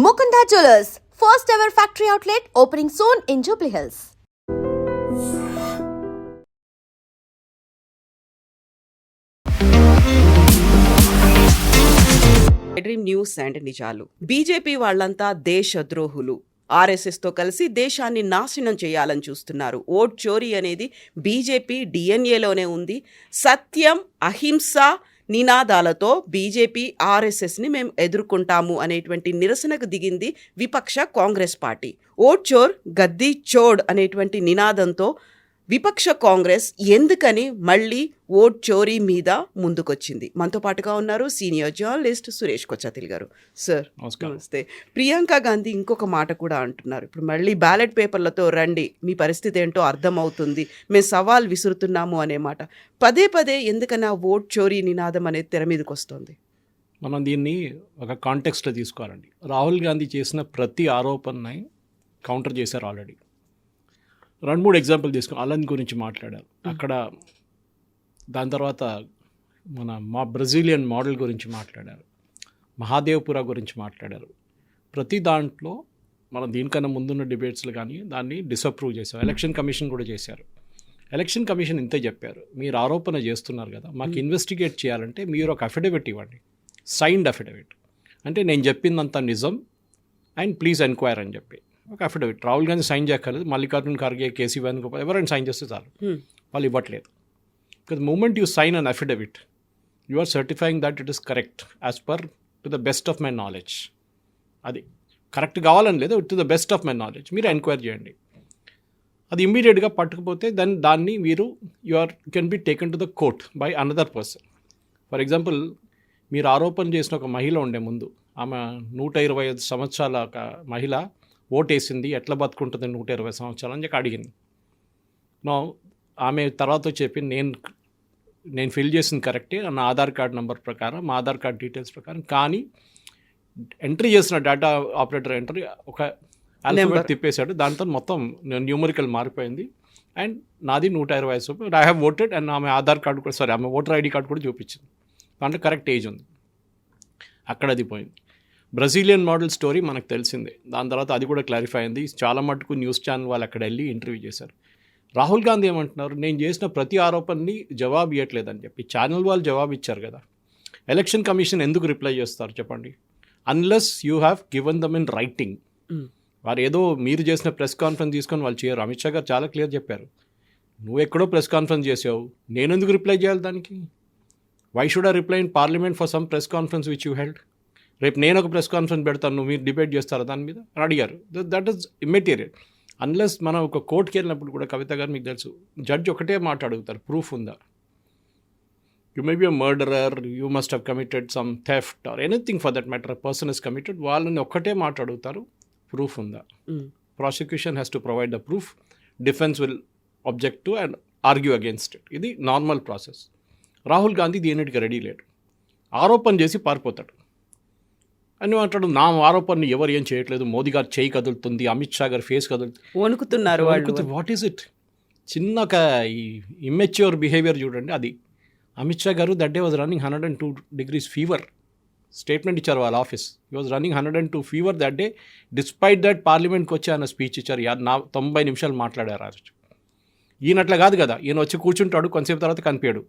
Mukunda Jewelers, first ever factory outlet opening soon in Jubilee Hills. Dream news and నిజాలు. BJP వాళ్ళంతా దేశద్రోహులు. RSS తో కలిసి దేశాన్ని నాశనం చేయాలని చూస్తున్నారు. ఓట్ చోరీ అనేది బీజేపీ డిఎన్ఏలోనే ఉంది. సత్యం, అహింస నినాదాలతో బీజేపీ ఆర్ఎస్ఎస్ని మేము ఎదుర్కొంటాము అనేటువంటి నిరసనకు దిగింది విపక్ష కాంగ్రెస్ పార్టీ. ఓట్ చోర్ గద్దీ చోడ్ అనేటువంటి నినాదంతో విపక్ష కాంగ్రెస్ ఎందుకని మళ్ళీ ఓట్ చోరీ మీద ముందుకొచ్చింది? మనతో పాటుగా ఉన్నారు సీనియర్ జర్నలిస్ట్ సురేష్ కొచ్చాతిల్ గారు. సార్ నమస్తే. ప్రియాంక గాంధీ ఇంకొక మాట కూడా అంటున్నారు, ఇప్పుడు మళ్ళీ బ్యాలెట్ పేపర్లతో రండి, మీ పరిస్థితి ఏంటో అర్థమవుతుంది, మేము సవాల్ విసురుతున్నాము అనే మాట. పదే పదే ఎందుకని ఆ ఓట్ చోరీ నినాదం అనేది తెర మీదకి వస్తుంది? మనం దీన్ని ఒక కాంటెక్స్ట్లో తీసుకోవాలండి. రాహుల్ గాంధీ చేసిన ప్రతి ఆరోపణని కౌంటర్ చేశారు ఆల్రెడీ. 2-3 ఎగ్జాంపుల్ తీసుకుని అలన్ గురించి మాట్లాడారు అక్కడ. దాని తర్వాత మా బ్రెజిలియన్ మోడల్ గురించి మాట్లాడారు, మహాదేవ్పుర గురించి మాట్లాడారు. ప్రతి దాంట్లో మనం దీనికన్నా ముందున్న డిబేట్స్లో కానీ దాన్ని డిసప్రూవ్ చేశారు. ఎలక్షన్ కమిషన్ కూడా చేశారు. ఎలక్షన్ కమిషన్ ఇంతే చెప్పారు, మీరు ఆరోపణ చేస్తున్నారు కదా, మాకు ఇన్వెస్టిగేట్ చేయాలంటే మీరు ఒక అఫిడవిట్ ఇవ్వండి, సైన్డ్ అఫిడవిట్. అంటే నేను చెప్పిందంతా నిజం అండ్ ప్లీజ్ ఎంక్వైర్ అని చెప్పి ఒక అఫిడవిట్. రాహుల్ గాంధీ సైన్ చేయక్కర్లేదు, మల్లికార్జున్ ఖర్గే, కేసీ వేణుగోపాల్ ఎవరైనా సైన్ చేస్తే చాలు. వాళ్ళు ఇవ్వట్లేదు. Because moment you sign an affidavit you are certifying that it is correct as per to the best of my knowledge. అది కరెక్ట్ కావాలని లేదు, to the best of my knowledge మీరు ఎంక్వైరీ చేయండి. అది ఇమ్మీడియట్గా పట్టుకుపోతే దాన్ని మీరు can be taken to the court by another person. For example, మీరు ఆరోపణ చేసిన ఒక మహిళ ఉండే ముందు, ఆమె 125 సంవత్సరాల ఒక మహిళ ఓటేసింది, ఎట్లా బతుకుంటుంది 120 సంవత్సరాలు అని చెప్పి అడిగింది. ఆమె తర్వాత చెప్పి నేను ఫిల్ చేసింది కరెక్టే నా ఆధార్ కార్డ్ నెంబర్ ప్రకారం, మా ఆధార్ కార్డ్ డీటెయిల్స్ ప్రకారం, కానీ ఎంట్రీ చేసిన డేటా ఆపరేటర్ ఎంట్రీ ఒక ఆల్ఫాబెట్ తిప్పేశాడు, దాంతో మొత్తం న్యూమరికల్ మారిపోయింది అండ్ నాది 125. ఐ హ్యావ్ ఓటెడ్ అండ్ ఆమె ఆధార్ కార్డు కూడా ఆమె ఓటర్ ఐడి కార్డు కూడా చూపించింది, దాంట్లో కరెక్ట్ ఏజ్ ఉంది. అక్కడ అది పోయింది. బ్రెజిలియన్ మోడల్ స్టోరీ మనకు తెలిసిందే. దాని తర్వాత అది కూడా క్లారిఫై అయింది. చాలా మటుకు న్యూస్ ఛానల్ వాళ్ళు అక్కడ వెళ్ళి ఇంటర్వ్యూ చేశారు. రాహుల్ గాంధీ ఏమంటున్నారు, నేను చేసిన ప్రతి ఆరోపణని జవాబు ఇవ్వట్లేదని చెప్పి. ఛానల్ వాళ్ళు జవాబు ఇచ్చారు కదా, ఎలక్షన్ కమిషన్ ఎందుకు రిప్లై చేస్తారు చెప్పండి? Unless you have given them in writing. వారు ఏదో మీరు చేసిన ప్రెస్ కాన్ఫరెన్స్ తీసుకొని వాళ్ళు చేయరు. అమిత్ షా గారు చాలా క్లియర్ చెప్పారు, నువ్వు ఎక్కడో ప్రెస్ కాన్ఫరెన్స్ చేసావు, నేను ఎందుకు రిప్లై చేయాలి దానికి? Why should I reply in parliament for some press conference which you held? రేపు నేను ఒక ప్రెస్ కాన్ఫరెన్స్ పెడతాను, మీరు డిబేట్ చేస్తారా దాని మీద అని అడిగారు. That is immaterial. అన్లెస్ మనం ఒక కోర్టుకి వెళ్ళినప్పుడు కూడా, కవిత గారు మీకు తెలుసు, జడ్జ్ ఒకటే మాట అడుగుతారు, ప్రూఫ్ ఉందా? You may be a murderer, you must have committed some theft or anything for that matter, person is committed. వాళ్ళని ఒక్కటే మాట అడుగుతారు, ప్రూఫ్ ఉందా? Prosecution has to provide the proof, defence will object to and argue against it. ఇది normal process. Rahul Gandhi దీనికి ready లేడు, ఆరోపణ చేసి పారిపోతాడు అని అంటాడు. నా ఆరోపణని ఎవరు ఏం చేయట్లేదు, మోదీ గారు చేయి కదులుతుంది, అమిత్ షా గారు ఫేస్ కదులుతుంది, వణుకుతున్నారు. What is it? చిన్న ఒక ఈ ఇమ్మెచ్యూర్ బిహేవియర్ చూడండి. అది అమిత్ షా గారు that day was running 102 degrees fever. Statement ఇచ్చారు వాళ్ళ office, he was running 102 fever that day. Despite that పార్లమెంట్కి వచ్చి ఆయన స్పీచ్ ఇచ్చారు, 90 నిమిషాలు మాట్లాడారు ఆ రోజు. ఈయనట్లా కాదు కదా, ఈయన వచ్చి కూర్చుంటాడు, కొంతసేపు తర్వాత కనిపించాడు.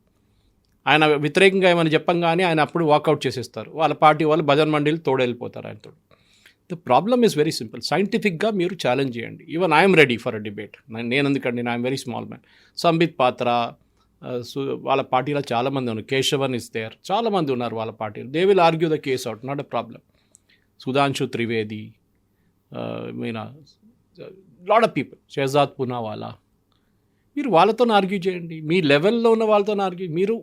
ఆయన వ్యతిరేకంగా ఏమైనా చెప్పంగానే ఆయన అప్పుడు వాకౌట్ చేసేస్తారు. వాళ్ళ పార్టీ వాళ్ళు భజన్ మండలి తోడెళ్ళిపోతారు ఆయనతో. The problem is very simple. సైంటిఫిక్గా మీరు ఛాలెంజ్ చేయండి. Even I'm ready for a debate. నేను ఎందుకండి, I'm very small man. Sambit పాత్ర, వాళ్ళ పార్టీలో చాలామంది ఉన్నారు, కేశవన్ ఇస్ దేర్, చాలామంది ఉన్నారు వాళ్ళ పార్టీలో. They will argue the case out, not a problem. Sudhanshu Trivedi, Meena, lot of people, Shehzad Poonawalla, మీరు వాళ్ళతో ఆర్గ్యూ చేయండి. మీ లెవెల్లో ఉన్న వాళ్ళతో ఆర్గ్యూ. మీరు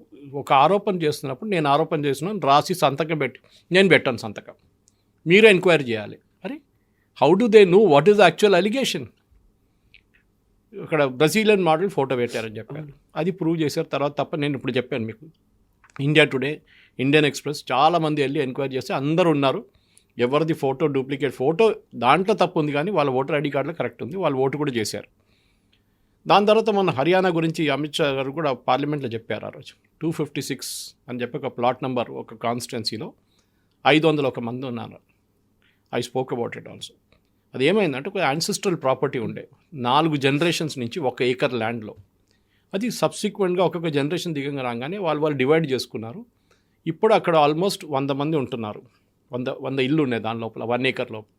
ఒక ఆరోపణ చేస్తున్నప్పుడు, నేను ఆరోపణ చేస్తున్నాను రాసి సంతకం పెట్టి, నేను పెట్టాను సంతకం, మీరు ఎంక్వైరీ చేయాలి. అరే, how do they know what is the actual allegation? ఇక్కడ బ్రెజిలియన్ మోడల్ ఫోటో పెట్టారని చెప్పారు, అది ప్రూవ్ చేశారు. తర్వాత తప్ప నేను ఇప్పుడు చెప్పాను మీకు, ఇండియా టుడే, ఇండియన్ ఎక్స్ప్రెస్, చాలామంది వెళ్ళి ఎంక్వైరీ చేస్తే అందరూ ఉన్నారు. ఎవరిది ఫోటో డూప్లికేట్ ఫోటో, దాంట్లో తప్పు ఉంది, కానీ వాళ్ళ ఓటర్ ఐడి కార్డులో కరెక్ట్ ఉంది, వాళ్ళు ఓటు కూడా చేశారు. దాని తర్వాత మన హర్యానా గురించి అమిత్ షా గారు కూడా పార్లమెంట్లో చెప్పారు ఆ రోజు. 256 అని చెప్పి ఒక ప్లాట్ నెంబర్, ఒక కాన్స్టిట్యున్సీలో 501 మంది ఉన్నారు. I spoke about it also. అది ఏమైందంటే ఒక యాన్సిస్ట్రల్ ప్రాపర్టీ ఉండే 4 జనరేషన్స్ నుంచి 1 ఏకర్ ల్యాండ్లో. అది సబ్సిక్వెంట్గా ఒక్కొక్క జనరేషన్ దిగంగా రాగానే వాళ్ళు డివైడ్ చేసుకున్నారు. ఇప్పుడు అక్కడ ఆల్మోస్ట్ 100 మంది ఉంటున్నారు. 100 ఇల్లు ఉన్నాయి దాని లోపల, 1 ఏకర్ లోపల.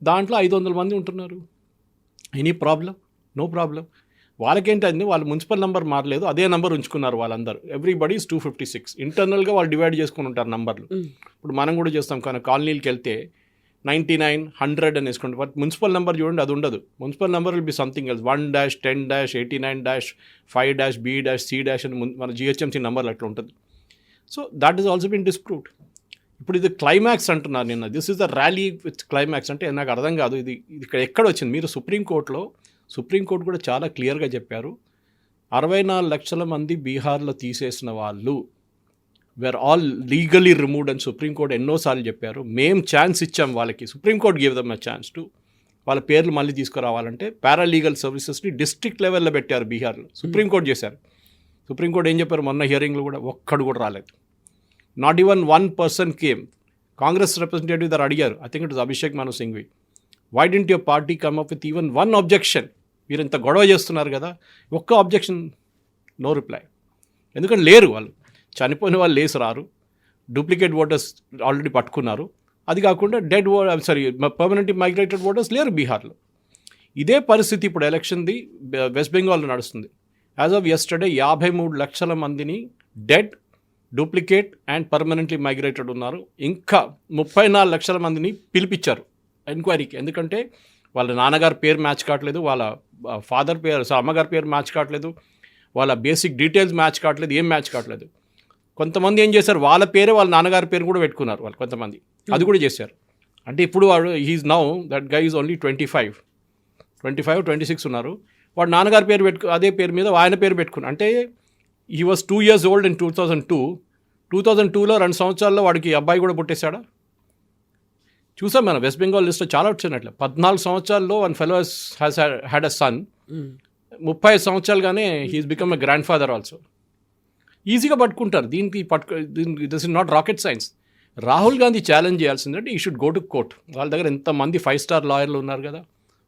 దాంట్లో 500 మంది ఉంటున్నారు. Any problem? No problem. వాళ్ళకేంటంటే వాళ్ళు మున్సిపల్ నెంబర్ మారలేదు, అదే నెంబర్ ఉంచుకున్నారు వాళ్ళందరూ. Everybody is 256. ఇంటర్నల్గా వాళ్ళు డివైడ్ చేసుకుని ఉంటారు నంబర్లు. ఇప్పుడు మనం కూడా చేస్తాం, కానీ కాలనీకి వెళ్తే 99, 100 అని వేసుకుంటాం. బట్ మున్సిపల్ నెంబర్ చూడండి, అది ఉండదు. Municipal number will be something else, 1-10-89-5-B-C- అని మన జిహెచ్ఎంసీ నెంబర్లు అట్లా ఉంటుంది. So that is also bin disproved. ఇప్పుడు ఇది క్లైమాక్స్ అంటున్నారు నిన్న. This is the rally with climax అంటే నాకు అర్థం కాదు. ఇది ఇక్కడ ఎక్కడ వచ్చింది? మీరు సుప్రీంకోర్టు కూడా చాలా క్లియర్గా చెప్పారు, 64 లక్షల మంది బీహార్లో తీసేసిన వాళ్ళు వేర్ ఆల్ లీగలీ రిమూవ్డ్ అని సుప్రీంకోర్టు ఎన్నోసార్లు చెప్పారు. మేము ఛాన్స్ ఇచ్చాం వాళ్ళకి. Supreme court give them a chance to వాళ్ళ పేర్లు మళ్ళీ తీసుకురావాలంటే పారాలీగల్ సర్వీసెస్ని డిస్ట్రిక్ట్ లెవెల్లో పెట్టారు బీహార్లో. సుప్రీంకోర్టు చేశారు. సుప్రీంకోర్టు ఏం చెప్పారు మొన్న హియరింగ్లో కూడా? ఒక్కడు కూడా రాలేదు. Not even 1 person came. Congress representative దగ్గర అడిగారు, I think it is Abhishek Manu Singhvi, why didn't your party come up with even 1 objection? మీరు ఇంత గొడవ చేస్తున్నారు కదా, ఒక్క అబ్జెక్షన్, నో రిప్లై. ఎందుకంటే లేరు వాళ్ళు, చనిపోయిన వాళ్ళు లేసి రారు, డూప్లికేట్ ఓటర్స్ ఆల్రెడీ పట్టుకున్నారు. అది కాకుండా పర్మనెంట్ మైగ్రేటెడ్ ఓటర్స్ లేరు బీహార్లో. ఇదే పరిస్థితి ఇప్పుడు ఎలక్షన్ది వెస్ట్ బెంగాల్లో నడుస్తుంది. యాజ్ ఆఫ్ యెస్టర్డే 53 లక్షల మందిని dead, duplicate and permanently migrated ఉన్నారు. ఇంకా 34 లక్షల మందిని పిలిపించారు ఎంక్వైరీకి. ఎందుకంటే వాళ్ళ నాన్నగారి పేరు మ్యాచ్ కావట్లేదు, వాళ్ళ ఫాదర్ పేరు అమ్మగారి పేరు మ్యాచ్ కావట్లేదు, వాళ్ళ బేసిక్ డీటెయిల్స్ మ్యాచ్ కావట్లేదు, ఏం మ్యాచ్ కావట్లేదు. కొంతమంది ఏం చేశారు, వాళ్ళ పేరే వాళ్ళ నాన్నగారి పేరు కూడా పెట్టుకున్నారు వాళ్ళు కొంతమంది, అది కూడా చేశారు. అంటే ఇప్పుడు వాడు he's now that guy is only 25, 26 ఉన్నారు. వాడు నాన్నగారి పేరు అదే పేరు మీద ఆయన పేరు పెట్టుకున్నారు. అంటే he was 2 years old in 2002లో 2 సంవత్సరాల్లో వాడికి అబ్బాయి కూడా పుట్టేశాడా? చూసాం మనం వెస్ట్ బెంగాల్ లిస్ట్లో చాలా వచ్చినట్లే. 14 సంవత్సరాల్లో 1 fellow has had a son. 30 సంవత్సరాలుగానే he's become a grandfather also. ఈజీగా పట్టుకుంటారు. This is not rocket science. Rahul Gandhi challenge చేయాల్సిందంటే he should go to court. వాళ్ళ దగ్గర ఎంతమంది 5-star లాయర్లు ఉన్నారు కదా,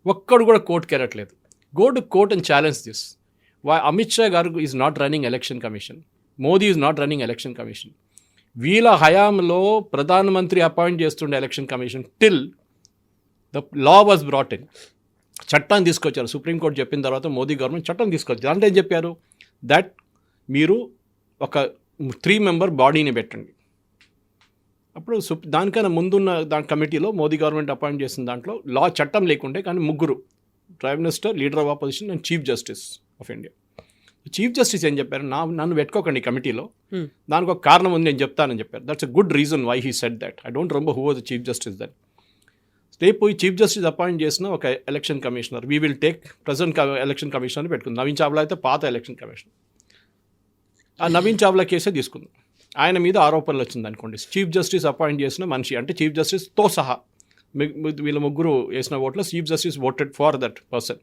ఒక్కడు కూడా కోర్టుకి వెళ్ళట్లేదు. Go to court and challenge this. Amit Shah గారు is not running election commission, Modi is not running election commission. వీళ్ళ హయాంలో ప్రధానమంత్రి అపాయింట్ చేస్తుండే election commission till the law was brought in. చట్టాన్ని తీసుకొచ్చారు. సుప్రీంకోర్టు చెప్పిన తర్వాత మోదీ గవర్నమెంట్ చట్టం తీసుకొచ్చారు. అంటే ఏం చెప్పారు, దట్ మీరు ఒక 3-member బాడీని పెట్టండి. అప్పుడు దానికన్నా ముందున్న కమిటీలో మోదీ గవర్నమెంట్ అపాయింట్ చేసిన దాంట్లో లా చట్టం లేకుండే, కానీ 3 prime minister, leader of opposition and chief justice of India. Chief justice ఏం చెప్పారు, నన్ను పెట్టుకోకండి కమిటీలో, దానికి ఒక కారణం ఉంది నేను చెప్తానని చెప్పారు. That's a good reason why he said that. I don't remember who was the chief justice then. రేపు ఈ చీఫ్ జస్టిస్ అపాయింట్ చేసిన ఒక election commissioner, we will take present election కమిషనర్ని పెట్టుకుంది. నవీన్ చావ్లా అయితే పాత ఎలక్షన్ కమిషనర్. ఆ నవీన్ చావ్లా కేసే తీసుకుంది. ఆయన మీద ఆరోపణలు వచ్చింది అనుకోండి. చీఫ్ జస్టిస్ అపాయింట్ చేసిన మనిషి, అంటే చీఫ్ జస్టిస్తో సహా వీళ్ళ 3 వేసిన ఓట్లో chief justice voted for that person.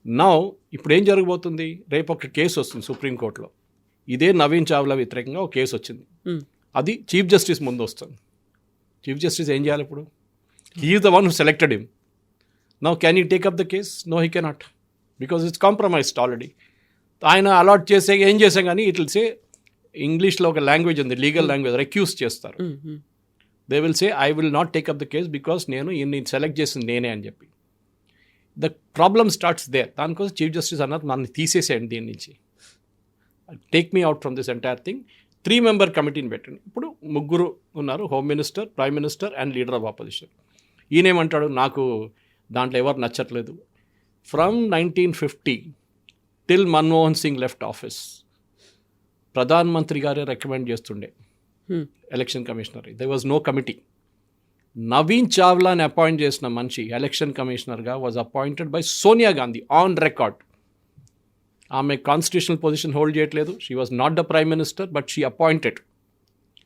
Now ఇప్పుడు ఏం జరగబోతుంది, రేపు ఒక కేసు వస్తుంది సుప్రీంకోర్టులో. ఇదే నవీన్ చావ్లా వ్యతిరేకంగా ఒక కేసు వచ్చింది. అది చీఫ్ జస్టిస్ ముందు వస్తుంది. చీఫ్ జస్టిస్ ఏం చేయాలి ఇప్పుడు? He is the one who selected him. Now can you take up the case? No, he cannot, because it's compromised already. ఆయన అలాట్ చేసే ఏం చేసాం కానీ ఇట్ విల్ సే, ఇంగ్లీష్లో ఒక లాంగ్వేజ్ ఉంది, లీగల్ లాంగ్వేజ్, రెక్యూస్ చేస్తారు. They will say I will not take up the case because నేను సెలెక్ట్ చేసింది నేనే అని చెప్పి. The problem starts there. దానికోసం చీఫ్ జస్టిస్ అన్నారు నన్ను తీసేసేయండి దీని నుంచి, take me out from this entire thing. 3-member కమిటీని పెట్టండి. ఇప్పుడు 3 ఉన్నారు, home minister, prime minister and leader of opposition. ఈయనేమంటాడు, నాకు దాంట్లో ఎవరు నచ్చట్లేదు. From 1950 till Manmohan Singh left office, ప్రధాన్ మంత్రి గారే రికమెండ్ చేస్తుండే election commissioner. They was no committee. Naveen చావ్లాని అపాయింట్ చేసిన మనిషి ఎలక్షన్ కమిషనర్గా was appointed by Sonia Gandhi on record. ఆమె కాన్స్టిట్యూషనల్ పొజిషన్ హోల్డ్ చేయట్లేదు. She was not the prime minister but she appointed.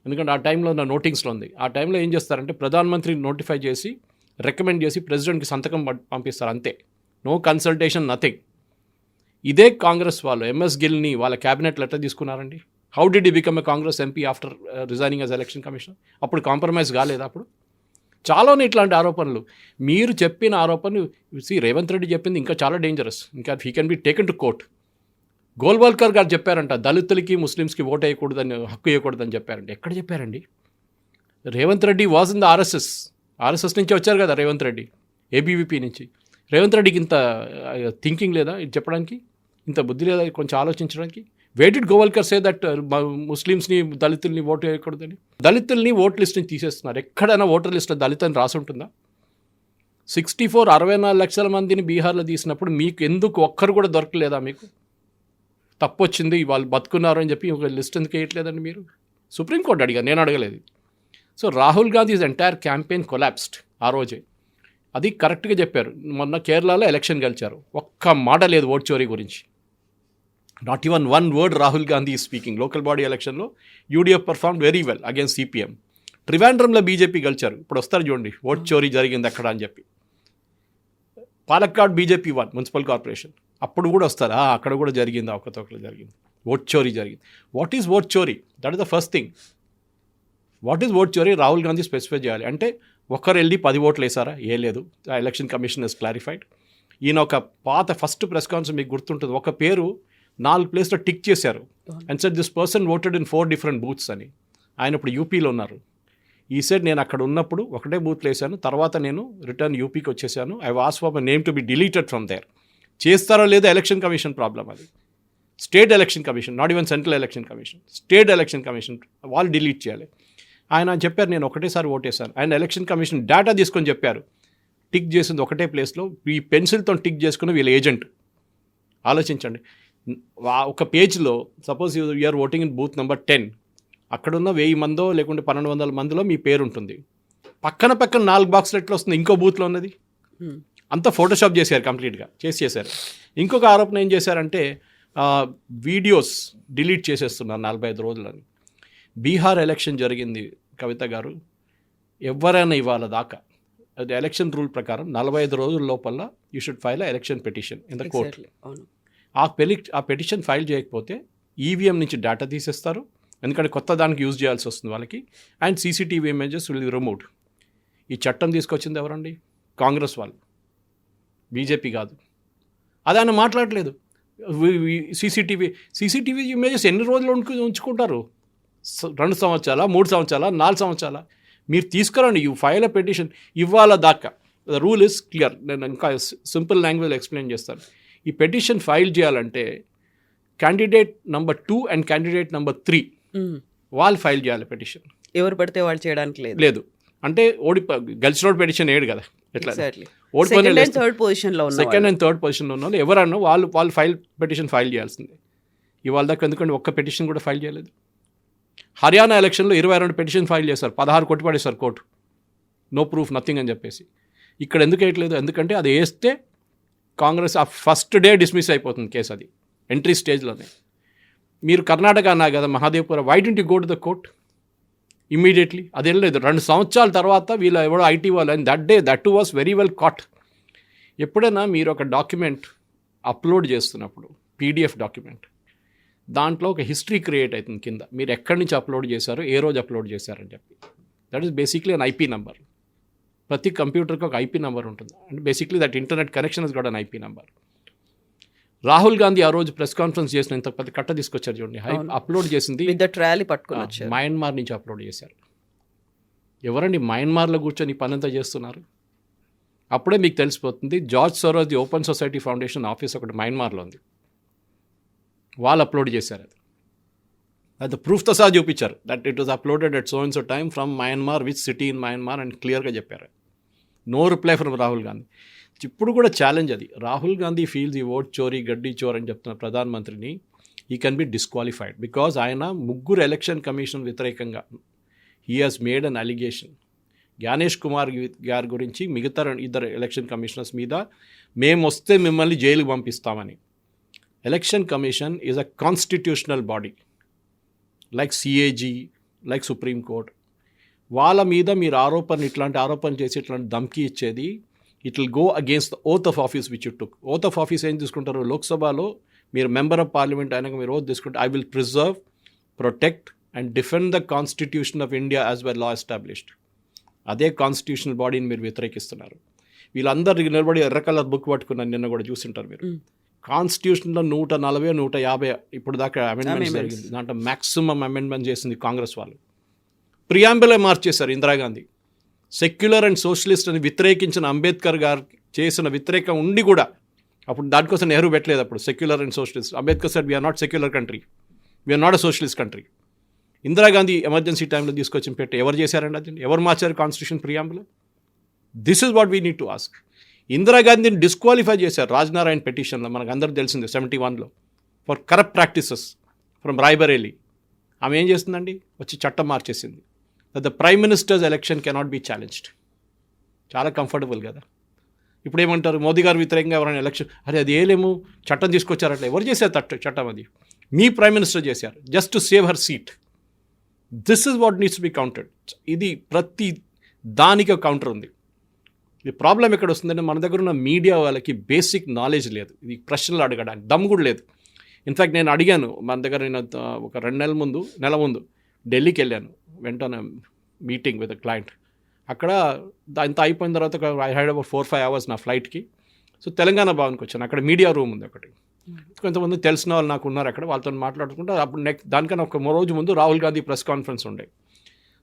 ఎందుకంటే ఆ టైంలో నా నోటింగ్స్లో ఉంది. ఆ టైంలో ఏం చేస్తారంటే ప్రధానమంత్రి నోటిఫై చేసి రికమెండ్ చేసి ప్రెసిడెంట్కి సంతకం పంపిస్తారు, అంతే. No consultation, nothing. ఇదే కాంగ్రెస్ వాళ్ళు ఎంఎస్ గిల్ని వాళ్ళ క్యాబినెట్లో ఎట్లా తీసుకున్నారండి? How did he become a Congress MP after resigning as election commissioner? అప్పుడు కాంప్రమైజ్ కాలేదా? అప్పుడు చాలానే ఇట్లాంటి ఆరోపణలు. మీరు చెప్పిన ఆరోపణలు రేవంత్ రెడ్డి చెప్పింది ఇంకా చాలా డేంజరస్. ఇంకా he can be taken to court. Golwalkar గారు చెప్పారంట దళితులకి ముస్లిమ్స్కి ఓటు వేయకూడదని, హక్కు వేయకూడదని చెప్పారండి. ఎక్కడ చెప్పారండి? Revanth Reddy was in the RSS నుంచి వచ్చారు కదా రేవంత్ రెడ్డి, ఏబీవీపీ నుంచి. రేవంత్ రెడ్డికి ఇంత థింకింగ్ లేదా ఇది చెప్పడానికి? ఇంత బుద్ధి లేదా కొంచెం ఆలోచించడానికి? వేర్ డిడ్ గోవాల్కర్ సే దట్ ముస్లిమ్స్ని దళితుల్ని ఓటు వేయకూడదని? దళితుల్ని ఓట్ లిస్ట్ నుంచి తీసేస్తున్నారు. ఎక్కడైనా ఓటర్ లిస్ట్లో దళిత్ అని రాసి ఉంటుందా? 64 లక్షల మందిని బీహార్లో తీసినప్పుడు మీకు ఎందుకు ఒక్కరు కూడా దొరకలేదా? మీకు తప్పు వచ్చింది, వాళ్ళు బతుకున్నారు అని చెప్పి ఒక లిస్ట్ ఎందుకు వేయట్లేదండి మీరు? సుప్రీంకోర్టు అడిగారు, నేను అడగలేదు. So Rahul Gandhi's entire campaign collapsed ఆ రోజే. అది కరెక్ట్గా చెప్పారు. మొన్న కేరళలో ఎలక్షన్ గెలిచారు, ఒక్క మాట లేదు ఓట్ చోరీ గురించి. Not even one word Rahul Gandhi speaking. Local body ఎలక్షన్లో UDF performed very well against CPM. ట్రివాండ్రంలో బీజేపీ గెలిచారు. ఇప్పుడు వస్తారు చూడండి ఓట్ చోరీ జరిగింది అక్కడ అని చెప్పి. Palakkad BJP one municipal corporation, అప్పుడు కూడా వస్తారు అక్కడ కూడా జరిగింది, అవకతవకలు జరిగింది, ఓట్ చోరీ జరిగింది. వాట్ ఈజ్ ఓట్ చోరీ? That is the first thing. What is vote చోరీ? రాహుల్ గాంధీ స్పెసిఫై చేయాలి. అంటే ఒక్కరు వెళ్ళి 10 ఓట్లు వేసారా? ఏ లేదు. ఆ ఎలక్షన్ కమిషన్ ఇస్ క్లారిఫైడ్. ఈయన ఒక పాత ఫస్ట్ ప్రెస్ కాన్ఫరెన్స్ మీకు గుర్తుంటుంది, ఒక పేరు 4 ప్లేస్లో టిక్ చేశారు. And sir this person voted in 4 different booths అని. ఆయన ఇప్పుడు యూపీలో ఉన్నారు. ఈ సైడ్ నేను అక్కడ ఉన్నప్పుడు ఒకటే బూత్లో వేసాను, తర్వాత నేను రిటర్న్ యూపీకి వచ్చేసాను. I was for my name to be deleted from there. చేస్తారో లేదో ఎలక్షన్ కమిషన్ ప్రాబ్లం అది. State election commission, not even central election commission, state election commission వాళ్ళు డిలీట్ చేయాలి. ఆయన చెప్పారు నేను ఒకటేసారి ఓటేశాను. ఆయన ఎలక్షన్ కమిషన్ డేటా తీసుకొని చెప్పారు టిక్ చేసింది ఒకటే ప్లేస్లో, ఈ పెన్సిల్తో టిక్ చేసుకుని వీళ్ళ ఏజెంట్. ఆలోచించండి, ఒక పేజ్లో suppose you're voting in booth number 10, అక్కడున్న 1000 మందో లేకుంటే 1200 మందిలో మీ పేరు ఉంటుంది. పక్కన 4 బాక్సులు ఎట్లా వస్తుంది ఇంకో బూత్లో ఉన్నది? అంతా ఫోటోషాప్ చేశారు, కంప్లీట్గా చేశారు. ఇంకొక ఆరోపణ ఏం చేశారంటే వీడియోస్ డిలీట్ చేసేస్తున్నారు 45 రోజులని. బీహార్ ఎలక్షన్ జరిగింది కవిత గారు, ఎవరైనా ఇవాళ దాకా అది ఎలక్షన్ రూల్ ప్రకారం 45 రోజుల లోపల you should file election petition in the court. ఆ పిటిషన్ ఫైల్ చేయకపోతే ఈవీఎం నుంచి డేటా తీసేస్తారు, ఎందుకంటే కొత్త దానికి యూజ్ చేయాల్సి వస్తుంది వాళ్ళకి. And CCTV images will be removed. ఈ చట్టం తీసుకొచ్చింది ఎవరండి? కాంగ్రెస్ వాళ్ళు, బీజేపీ కాదు. అది ఆయన మాట్లాడలేదు. సీసీటీవీ ఇమేజెస్ ఎన్ని రోజులు ఉంచుకుంటారు? 2 సంవత్సరాల, 3 సంవత్సరాల, 4 సంవత్సరాల? మీరు తీసుకురండి, యూ ఫైల్ అ పిటిషన్ ఇవాళ దాకా. The rule is clear. నేను ఇంకా సింపుల్ లాంగ్వేజ్లో ఎక్స్ప్లెయిన్ చేస్తాను. ఈ పిటిషన్ ఫైల్ చేయాలంటే candidate number 2 and candidate number 3 వాళ్ళు ఫైల్ చేయాలి పిటిషన్. ఎవరు పడితే వాళ్ళు చేయడానికి లేదు. అంటే గెలిచినోడు పిటిషన్ వేయడు కదా, ఎట్లా సెకండ్ అండ్ థర్డ్ పొజిషన్లో ఉన్న వాళ్ళు ఎవరన్నా వాళ్ళు పిటిషన్ ఫైల్ చేయాల్సిందే. ఇవాళ దాకా ఎందుకంటే ఒక్క పిటిషన్ కూడా ఫైల్ చేయలేదు. హర్యానా ఎలక్షన్లో 22 పిటిషన్ ఫైల్ చేశారు, 16 కొట్టిపడేశారు కోర్టు, నో ప్రూఫ్ నథింగ్ అని చెప్పేసి. ఇక్కడ ఎందుకు వేయట్లేదు? ఎందుకంటే అది వేస్తే కాంగ్రెస్ ఆ ఫస్ట్ డే డిస్మిస్ అయిపోతుంది కేసు, అది ఎంట్రీ స్టేజ్లోనే. మీరు కర్ణాటక అన్నా కదా Mahadevpura, why don't you go to the court immediately? అది వెళ్ళలేదు. 2 సంవత్సరాల తర్వాత వీళ్ళు ఎవడో ఐటీ వాళ్ళు, and that was very well caught. ఎప్పుడైనా మీరు ఒక డాక్యుమెంట్ అప్లోడ్ చేస్తున్నప్పుడు, పీడిఎఫ్ డాక్యుమెంట్, దాంట్లో ఒక హిస్టరీ క్రియేట్ అవుతుంది కింద, మీరు ఎక్కడి నుంచి అప్లోడ్ చేశారు, ఏ రోజు అప్లోడ్ చేశారని చెప్పి. That is basically an IP number. ప్రతి కంప్యూటర్కి ఒక ఐపీ నెంబర్ ఉంటుంది, and basically that internet connection is got an IP number. Rahul Gandhi ఆ రోజు ప్రెస్ కాన్ఫరెన్స్ చేసిన ఇంత పెద్ద కట్ట తీసుకొచ్చారు చూడండి, అప్లోడ్ చేసింది ట్రాలీ పట్టుకొని మయన్మార్ నుంచి అప్లోడ్ చేశారు. ఎవరండి మయన్మార్లో కూర్చొని పని అంతా చేస్తున్నారు? అప్పుడే మీకు తెలిసిపోతుంది. George Soros the open society foundation office ఒకటి మయన్మార్లో ఉంది, వాళ్ళు అప్లోడ్ చేశారు. అది ప్రూఫ్తో సహా చూపించారు that it was uploaded at so and so time from Myanmar, which city in Myanmar అని క్లియర్గా చెప్పారు. No reply from Rahul Gandhi. ఇప్పుడు కూడా ఛాలెంజ్ అది. రాహుల్ గాంధీ ఫీల్స్ ఈ ఓట్ చోరీ, గడ్డి చోర్ అని చెప్తున్న ప్రధానమంత్రిని, ఈ కెన్ బి డిస్క్వాలిఫైడ్ బికాజ్ ఆయన 3 ఎలక్షన్ కమిషన్ వ్యతిరేకంగా he has made an allegation. Gyanesh Kumar గారి గురించి మిగతా 2 ఎలక్షన్ కమిషనర్స్ మీద మేము వస్తే మిమ్మల్ని జైలుకు పంపిస్తామని. Election commission is a constitutional body like CAG, like supreme court. వాళ్ళ మీద మీరు ఇట్లాంటి ఆరోపణలు చేసి ఇట్లాంటి ధమ్కీ ఇచ్చేది, it will go against the oath of office which you took. Oath of office ఏం తీసుకుంటారు? లోక్సభలో మీరు మెంబర్ ఆఫ్ పార్లమెంట్ అయినాక మీరు ఓత్ తీసుకుంటే I will preserve, protect and defend the constitution of India as well law established. అదే constitutional బాడీని మీరు వ్యతిరేకిస్తున్నారు. వీళ్ళందరికీ నిలబడి ఎర్ర కలర్ బుక్ పట్టుకున్నాను, నిన్న కూడా చూసింటారు మీరు. కాన్స్టిట్యూషన్లో 140, 150 ఇప్పుడు దాకా అమెండ్మెంట్స్ జరిగింది. దాంట్లో మ్యాక్సిమం అమెండ్మెంట్ చేసింది కాంగ్రెస్ వాళ్ళు. ప్రియాంబులే మార్చేశారు ఇందిరాగాంధీ. సెక్యులర్ అండ్ సోషలిస్ట్ అని వ్యతిరేకించిన అంబేద్కర్ గారు చేసిన వ్యతిరేకం ఉండి కూడా అప్పుడు దానికోసం నెహ్రూ పెట్టలేదు. అప్పుడు secular and socialist Ambedkar said we are not secular country, we are not a socialist country. Indira Gandhi emergency టైంలో తీసుకొచ్చి పెట్టి ఎవరు చేశారండి? అది ఎవరు మార్చారు constitution ప్రియాంబులో? This is what we need to ask. ఇందిరాగాంధీని disqualify చేశారు రాజ్నారాయణ పిటిషన్లో, మనకు అందరూ తెలిసిందే 71లో, for corrupt practices from Rae Bareli. ఆమె ఏం చేస్తుందండి? వచ్చి చట్టం మార్చేసింది. The prime ministers election cannot be challenged. చాలా కంఫర్టబుల్ కదా. ఇప్పుడు ఏమంటారు? మోదీ గారు వ్యతిరేకంగా ఎవరైనా ఎలక్షన్, అరే అది ఏలేము చట్టం తీసుకొచ్చారు. అట్లా ఎవరు చేశారు చట్టం? అది మీ ప్రైమ్ మినిస్టర్ చేశారు, just to save her seat. This is what needs to be counted. ఇది ప్రతి దానికి కౌంటర్ ఉంది. ఇది ప్రాబ్లం ఎక్కడ వస్తుందంటే మన దగ్గర ఉన్న మీడియా వాళ్ళకి బేసిక్ నాలెడ్జ్ లేదు. ఇది ప్రశ్నలు అడగడానికి దమ్ము కూడా లేదు. ఇన్ఫ్యాక్ట్ నేను అడిగాను, మన దగ్గర నేను ఒక 2 నెలల ముందు ఢిల్లీకి వెళ్ళాను, వెంటనే మీటింగ్ విత్ క్లయింట్. అక్కడ అంత అయిపోయిన తర్వాత ఐ హ్యాడ్ అబౌట్ 4-5 hours నా ఫ్లైట్కి. సో తెలంగాణ భవన్కి వచ్చాను. అక్కడ మీడియా రూమ్ ఉంది ఒకటి. కొంతమంది తెలిసిన వాళ్ళు నాకు ఉన్నారు అక్కడ, వాళ్ళతో మాట్లాడుకుంటే అప్పుడు దానికన్నా ఒక రోజు ముందు రాహుల్ గాంధీ ప్రెస్ కాన్ఫరెన్స్ ఉండే.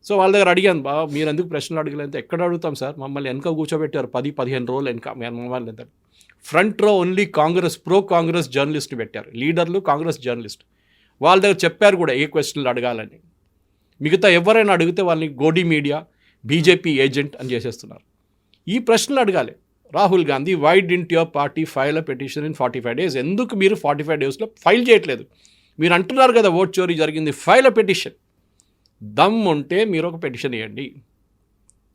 సో వాళ్ళ దగ్గర అడిగాను, బాబా మీరు ఎందుకు ప్రశ్నలు అడగలేదు? ఎక్కడ అడుగుతాం సార్, మమ్మల్ని వెనక కూర్చోబెట్టారు 10-15 రోజులు వెనక. మమ్మల్ని ఎంత ఫ్రంట్ రో ఓన్లీ కాంగ్రెస్ కాంగ్రెస్ జర్నలిస్ట్ పెట్టారు, లీడర్లు కాంగ్రెస్ జర్నలిస్ట్. వాళ్ళ దగ్గర చెప్పారు కూడా ఏ క్వశ్చన్లు అడగాలని. మిగతా ఎవరైనా అడిగితే వాళ్ళని గోడీ మీడియా, బీజేపీ ఏజెంట్ అని చేసేస్తున్నారు. ఈ ప్రశ్నలు అడగాలి. Rahul Gandhi, why didn't your party file a petition in 45 days? ఎందుకు మీరు 45 daysలో ఫైల్ చేయట్లేదు? మీరు అంటున్నారు కదా ఓట్ చోరీ జరిగింది, ఫైల్ అ పిటిషన్. దమ్ ఉంటే మీరు ఒక పిటిషన్ ఇవ్వండి.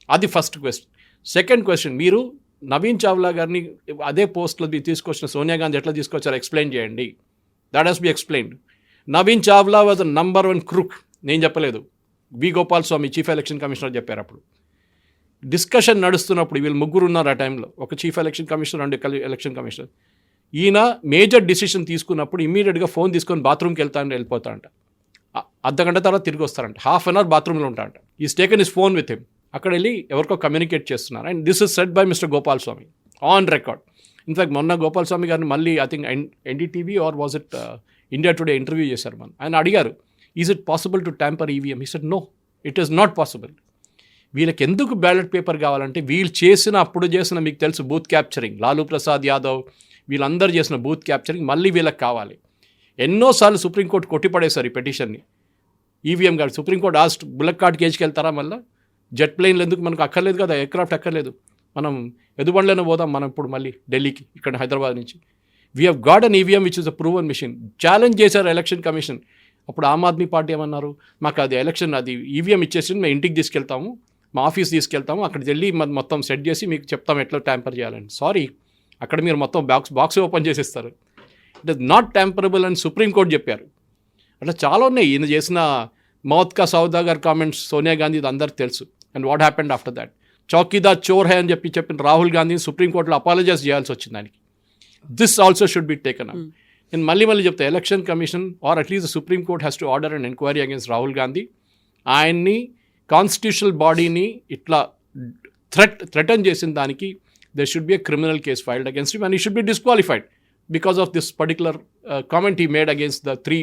అది ఫస్ట్ క్వశ్చన్. సెకండ్ క్వశ్చన్, మీరు నవీన్ చావ్లా గారిని అదే పోస్ట్లో తీసుకొచ్చిన సోనియా గాంధీ ఎట్లా తీసుకొచ్చారో ఎక్స్ప్లెయిన్ చేయండి. That has B explained. Naveen Chawla was the number 1 crook. నేను చెప్పలేదు, వి గోపాల్ స్వామి చీఫ్ ఎలక్షన్ కమిషనర్ చెప్పారు. అప్పుడు డిస్కషన్ నడుస్తున్నప్పుడు వీళ్ళు ముగ్గురు ఉన్నారు ఆ టైంలో, ఒక chief election commissioner, 2 election commissioner. ఈయన మేజర్ డిసిషన్ తీసుకున్నప్పుడు ఇమీడియట్గా ఫోన్ తీసుకొని బాత్రూమ్కి వెళ్ళిపోతాడంట. అర్ధగంట తర్వాత తిరిగి వస్తారంట. ½ an hour బాత్రూంలో ఉంటారంట. Is taken his phone with him. అక్కడ వెళ్ళి ఎవరికో కమ్యూనికేట్ చేస్తున్నారు. And this is said by mister Gopal Swami on record. In fact మొన్న గోపాల్ స్వామి గారిని మళ్ళీ I think NDTV or was it India Today interview చేశారు. ఆయన అడిగారు, is it possible to tamper EVM? He said no, it is not possible. వీళ్ళకి ఎందుకు ballot paper కావాలంటే వీళ్ళు అప్పుడు చేసిన మీకు తెలుసు బూత్ క్యాప్చరింగ్, లాలూ ప్రసాద్ యాదవ్ వీళ్ళందరూ చేసిన బూత్ క్యాప్చరింగ్ మళ్ళీ వీళ్ళకి కావాలి. ఎన్నోసార్లు సుప్రీంకోర్టు కొట్టిపడేశారు ఈ పిటిషన్ని. ఈవీఎం గారు సుప్రీంకోర్టు ఆస్ట్ బుల్లెట్ కార్డ్ కేజ్కి వెళ్తారా? మళ్ళీ జెట్ ప్లేన్లు ఎందుకు? మనకు అక్కర్లేదు కదా, ఎయిర్క్రాఫ్ట్ అక్కర్లేదు. మనం ఎదుబండ్లోనే పోదాం మనం ఇప్పుడు మళ్ళీ ఢిల్లీకి, ఇక్కడ హైదరాబాద్ నుంచి. We have got an EVM which is a proven machine. Challenge చేశారు ఎలక్షన్ కమిషన్. అప్పుడు ఆమ్ ఆద్మీ పార్టీ ఏమన్నారు, మాకు అది ఎలక్షన్ అది ఈవీఎం ఇచ్చేసి మేము ఇంటికి తీసుకెళ్తాము, మా ఆఫీస్ తీసుకెళ్తాము, అక్కడికి వెళ్ళి మొత్తం సెట్ చేసి మీకు చెప్తాం ఎట్లా ట్యాంపర్ చేయాలని. సారీ, అక్కడ మీరు మొత్తం బాక్స్ ఓపెన్ చేసేస్తారు. ఇట్ ఇస్ నాట్ ట్యాంపరబుల్ అని సుప్రీంకోర్టు చెప్పారు. అట్లా చాలా ఉన్నాయి. ఈయన చేసిన మౌత్ కా సౌదా గారి కామెంట్స్ సోనియా గాంధీ అందరికి తెలుసు. And what happened after that? Chowkidar Chor high అని చెప్పిన రాహుల్ గాంధీని సుప్రీంకోర్టులో అపాలజైజ్ చేయాల్సి వచ్చింది దానికి. This also should be taken up. నేను మళ్ళీ చెప్తా, election commission or at least supreme court has to order and enquiry against Rahul Gandhi. ఆయన్ని కాన్స్టిట్యూషనల్ బాడీని ఇట్లా థ్రెటన్ చేసిన దానికి there should be a criminal case filed against him and he should be disqualified because of this particular comment he made against the 3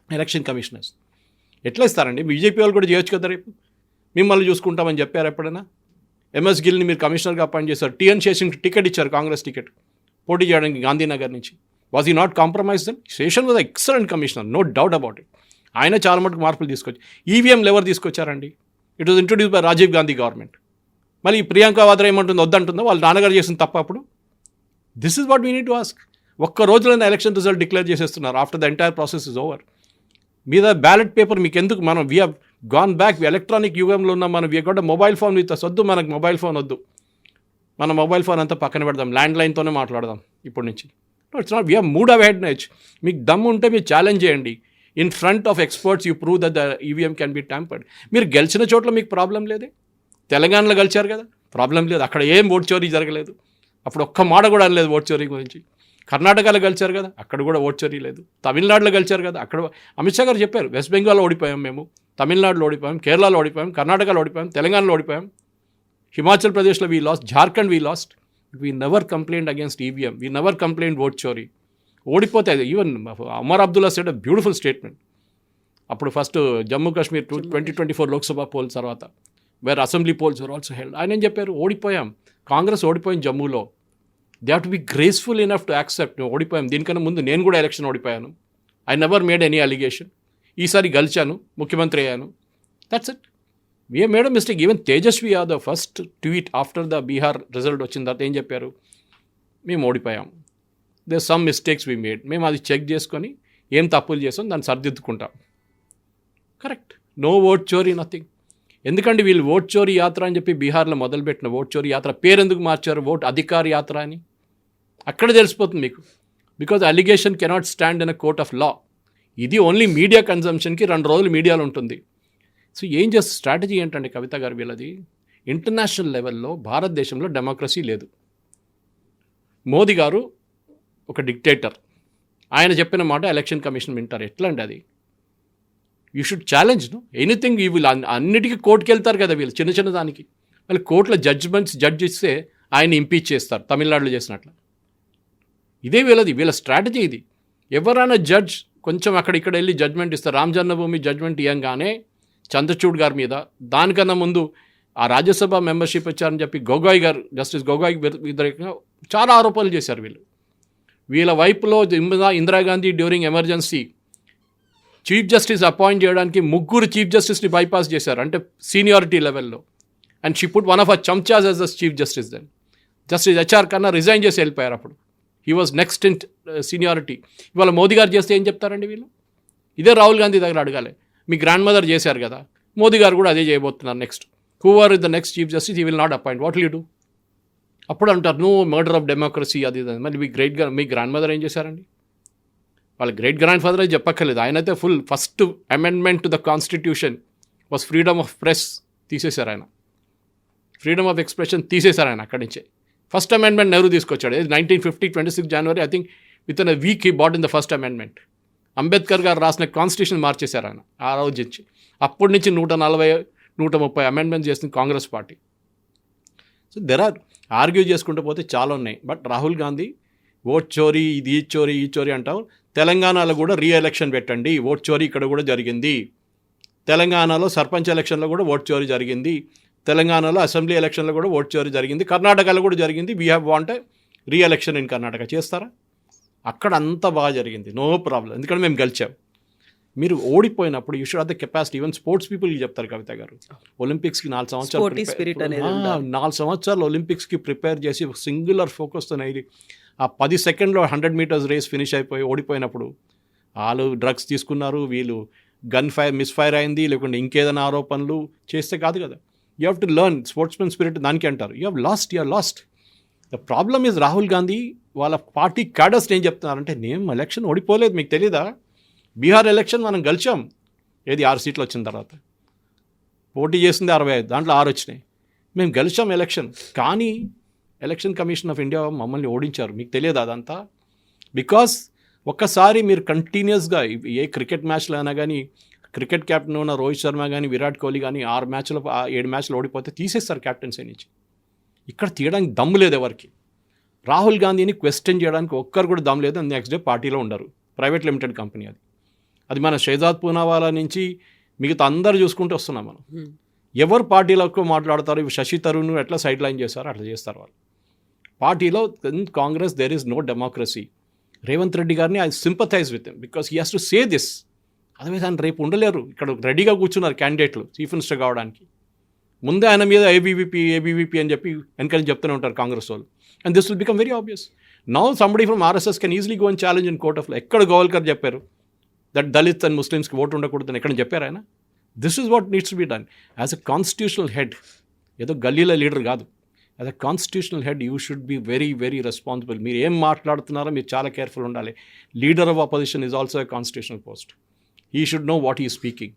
election commissioners. ఎట్లా ఇస్తారండి? BJP వాళ్ళు కూడా చేయొచ్చు కదా. రేపు మిమ్మల్ని చూసుకుంటామని చెప్పారు ఎప్పుడైనా? ఎంఎస్ గిల్ని మీరు కమిషనర్గా అపాయింట్ చేశారు. టీఎన్ శేషన్ టికెట్ ఇచ్చారు, కాంగ్రెస్ టికెట్, పోటీ చేయడానికి గాంధీనగర్ నుంచి. Was he not compromise then? Seshan was excellent commissioner, no doubt about it. ఆయన చాలా మటుకు మార్పులు తీసుకొచ్చి. ఈవీఎంలు ఎవరు తీసుకొచ్చారండి? It was introduce by Rajiv Gandhi government. మళ్ళీ ప్రియాంక వాద్రా ఏమంటుందో వద్దంటుందో, వాళ్ళ నాన్నగారు చేసిన తప్ప అప్పుడు. This is what we need to ask. ఒక్క రోజులోనే ఎలక్షన్ రిజల్ట్ డిక్లేర్ చేసేస్తున్నారు after the entire process is over. మీద బ్యాలెట్ పేపర్ మీకు ఎందుకు? మనం we have gone back, electronic యుగంలో ఉన్నాం మనం. We got mobile phone with us. వద్దు మనకు మొబైల్ ఫోన్ వద్దు, మన మొబైల్ ఫోన్ అంతా పక్కన పెడదాం, ల్యాండ్ లైన్తోనే మాట్లాడదాం ఇప్పటి నుంచి. It's not, we have moved away head niche. మీకు దమ్ము ఉంటే మీరు ఛాలెంజ్ చేయండి. In front of experts you prove that the EVM can be tampered. మీరు గెలిచిన చోట్ల మీకు ప్రాబ్లం లేదే. తెలంగాణలో గెలిచారు కదా, ప్రాబ్లం లేదు. అక్కడ ఏం ఓట్ చోరీ జరగలేదు. అప్పుడు ఒక్క మాట కూడా అనలేదు ఓట్ చోరీ గురించి. కర్ణాటకలో గెలిచారు కదా, అక్కడ కూడా ఓట్ చోరీ లేదు. తమిళనాడులో గెలిచారు కదా, అక్కడ అమిత్ షా గారు చెప్పారు, వెస్ట్ బెంగాల్లో ఓడిపోయాం మేము, తమిళనాడులో ఓడిపోయాం, కేరళలో ఓడిపోయాం, కర్ణాటకలో ఓడిపోయాం, తెలంగాణలో ఓడిపోయాం. హిమాచల్ ప్రదేశ్లో we last, Jharkhand we last, we never complaint against EVM, we never complaint vote చోరీ. ఓడిపోతే even Amar Abdullah said a beautiful statement అప్పుడు ఫస్ట్ జమ్మూ కాశ్మీర్ 2024 లోక్సభ పోల్స్ తర్వాత, wear assembly poles are also held. ఆయన ఏం చెప్పారు, ఓడిపోయాం, కాంగ్రెస్ ఓడిపోయింది జమ్మూలో, they have to be graceful enough to accept, ఓడిపోయాం, దీనికన్నా ముందు నేను కూడా ఎలక్షన్ ఓడిపోయాను, I never made any allegation, ఈసారి గెలిచాను, ముఖ్యమంత్రి అయ్యాను, that's it. We made a mistake. Even Tejashwi Yadav first tweet after the Bihar result వచ్చిన తర్వాత ఏం చెప్పారు, మేము ఓడిపోయాం, there some mistakes we made, మేము అది చెక్ చేసుకొని ఏం తప్పులు చేసాం దాన్ని సరిదిద్దుకుంటాం. కరెక్ట్, నో ఓట్ చోరీ, నథింగ్. ఎందుకంటే వీళ్ళు ఓట్ చోరీ యాత్ర అని చెప్పి బీహార్లో మొదలుపెట్టిన ఓట్ చోరీ యాత్ర పేరు ఎందుకు మార్చారు, ఓట్ అధికార్ యాత్ర అని? అక్కడ తెలిసిపోతుంది మీకు. Because allegation cannot stand in a court of law. ఇది ఓన్లీ మీడియా కన్జంప్షన్కి 2 రోజులు మీడియాలో ఉంటుంది. సో ఏం చేస్తే స్ట్రాటజీ ఏంటంటే కవిత గారు వీళ్ళది, ఇంటర్నేషనల్ లెవెల్లో భారతదేశంలో డెమోక్రసీ లేదు. మోదీ గారు ఒక డిక్టేటర్, ఆయన చెప్పిన మాట ఎలక్షన్ కమిషన్ వింటారు. ఎట్లా అండి అది? You should challenge know anything. వీళ్ళు అన్నిటికీ కోర్టుకి వెళ్తారు కదా వీళ్ళు, చిన్న చిన్న దానికి. వాళ్ళు కోర్టులో జడ్జ్ ఇస్తే ఆయన ఇంపీచ్ చేస్తారు, తమిళనాడులో చేసినట్లు. ఇదే వీళ్ళ స్ట్రాటజీ ఇది. ఎవరైనా జడ్జ్ కొంచెం అక్కడిక్కడ వెళ్ళి జడ్జ్మెంట్ ఇస్తారు. రామ్ జన్మభూమి జడ్జ్మెంట్ ఇవ్వగానే చంద్రచూడ్ గారి మీద, దానికన్నా ముందు ఆ రాజ్యసభ మెంబర్షిప్ ఇచ్చారని చెప్పి గొగోయ్ గారు, జస్టిస్ గొగోయ్ వ్యతిరేకంగా చాలా ఆరోపణలు చేశారు వీళ్ళు. వీళ్ళ వైపులో Indira Gandhi during emergency chief justice appoint చేయడానికి 3 చీఫ్ జస్టిస్ని బైపాస్ చేశారు, అంటే సీనియారిటీ లెవెల్లో. And she put one of a చంచాస్ as the chief justice. Then justice HR కన్నా రిజైన్ చేసి వెళ్ళిపోయారు. అప్పుడు he was next in seniority. ఇవాళ మోదీ గారు చేస్తే ఏం చెప్తారండి వీళ్ళు? ఇదే రాహుల్ గాంధీ దగ్గర అడగాలి. మీ గ్రాండ్ మదర్ చేశారు కదా, మోదీ గారు కూడా అదే చేయబోతున్నారు next. Who are the next chief justice, he will not appoint, what will you do? అప్పుడు అంటారు నో మర్డర్ ఆఫ్ డెమోక్రసీ అది ఇది. మరి మీ గ్రాండ్ మదర్ ఏం చేశారండి? వాళ్ళ గ్రేట్ గ్రాండ్ ఫాదర్ అయితే చెప్పక్కర్లేదు. ఆయనైతే first amendment to the constitution was freedom of press తీసేశారు ఆయన, ఫ్రీడమ్ ఆఫ్ ఎక్స్ప్రెషన్ తీసేశారు ఆయన. అక్కడి నుంచే ఫస్ట్ అమెండ్మెంట్ నెహ్రూ తీసుకొచ్చాడు. 1950 26 January I think with in a week he bought in the first amendment. Ambedkar గారు రాసిన కాన్స్టిట్యూషన్ మార్చేశారు ఆయన ఆ రోజు నుంచి. అప్పటి నుంచి 140 130 అమెండ్మెంట్స్ చేసింది కాంగ్రెస్ పార్టీ. సో ఆర్గ్యూ చేసుకుంటూ పోతే చాలా ఉన్నాయి. బట్ రాహుల్ గాంధీ ఓట్ చోరీ, ఇది ఈ చోరీ అంటావు. తెలంగాణలో కూడా రీఎలక్షన్ పెట్టండి, ఓట్ చోరీ ఇక్కడ కూడా జరిగింది. తెలంగాణలో సర్పంచ్ ఎలక్షన్లో కూడా ఓట్ చోరీ జరిగింది, తెలంగాణలో అసెంబ్లీ ఎలక్షన్లో కూడా ఓట్ చోరీ జరిగింది, కర్ణాటకలో కూడా జరిగింది. We have want re-election in Karnataka. చేస్తారా? అక్కడ అంతా బాగా జరిగింది, నో ప్రాబ్లం, ఎందుకంటే మేము గెలిచాం. మీరు ఓడిపోయినప్పుడు you should have the capacity. Even sports పీపుల్కి చెప్తారు కవిత గారు, ఒలింపిక్స్కి 4 సంవత్సరాలు ఒలింపిక్స్కి ప్రిపేర్ చేసి సింగులర్ ఫోకస్తో ఇది ఆ 10 సెకండ్లో 100 మీటర్స్ రేస్ ఫినిష్ అయిపోయి ఓడిపోయినప్పుడు వాళ్ళు డ్రగ్స్ తీసుకున్నారు, వీళ్ళు మిస్ఫైర్ అయింది, లేకుంటే ఇంకేదైనా ఆరోపణలు చేస్తే కాదు కదా. You have to learn sportsmen spirit, దానికి అంటారు. You have lost. The problem is Rahul Gandhi వాళ్ళ పార్టీ క్యాడర్స్ ఏం చెప్తున్నారంటే, నేను ఎలక్షన్ ఓడిపోలేదు, మీకు తెలీదా? బీహార్ ఎలక్షన్ మనం గెలిచాం, ఏది 6 సీట్లు వచ్చిన తర్వాత, పోటీ చేసింది 65, దాంట్లో 6 వచ్చినాయి, మేము గెలిచాం ఎలక్షన్. కానీ ఎలక్షన్ కమిషన్ ఆఫ్ ఇండియా మమ్మల్ని ఓడించారు, మీకు తెలియదు అదంతా. బికాస్ ఒక్కసారి మీరు కంటిన్యూస్గా ఏ క్రికెట్ మ్యాచ్లో అయినా కానీ, క్రికెట్ కెప్టెన్ ఉన్న రోహిత్ శర్మ కానీ, విరాట్ కోహ్లీ కానీ 7 మ్యాచ్లు ఓడిపోతే తీసేస్తారు కెప్టెన్సీ నుంచి. ఇక్కడ తీయడానికి దమ్ము లేదు ఎవరికి. రాహుల్ గాంధీని క్వశ్చన్ చేయడానికి ఒక్కరు కూడా దమ్ము లేదు. నెక్స్ట్ డే పార్టీలో ఉండరు, ప్రైవేట్ లిమిటెడ్ కంపెనీ అది మన షేజాద్ పూనావాలా నుంచి మిగతా అందరు చూసుకుంటూ వస్తున్నాం మనం. ఎవరు పార్టీలకు మాట్లాడతారు, శశి తరూర్ ఎట్లా సైడ్ లైన్ చేస్తారో అట్లా చేస్తారు వాళ్ళు. పార్టీలో Congress there is no democracy. Revanth Reddy గారిని I sympathize with him because he has to say this. Otherwise ఆయన రేపు ఉండలేరు. ఇక్కడ రెడీగా కూర్చున్నారు క్యాండిడేట్లు చీఫ్ మినిస్టర్ కావడానికి. ముందే ఆయన మీద ఏబీవీపీ అని చెప్పి వెనకాల చెప్తూనే ఉంటారు కాంగ్రెస్ వాళ్ళు. And this will become very obvious. Now somebody from RSS can easily go and challenge in court of లా. ఎక్కడ గోవల్కర్ చెప్పారు దట్ దళిత్ అండ్ ముస్లిమ్స్కి ఓటు ఉండకూడదని ఎక్కడ చెప్పారు ఆయన? This is what needs to be done as a constitutional head. ఏదో గల్లీల leader కాదు, as a constitutional head you should be very very responsible. మీరు ఏం మాట్లాడుతున్నారో మీరు చాలా కేర్ఫుల్ ఉండాలి. Leader of opposition is also a constitutional post. He should know what he speaking.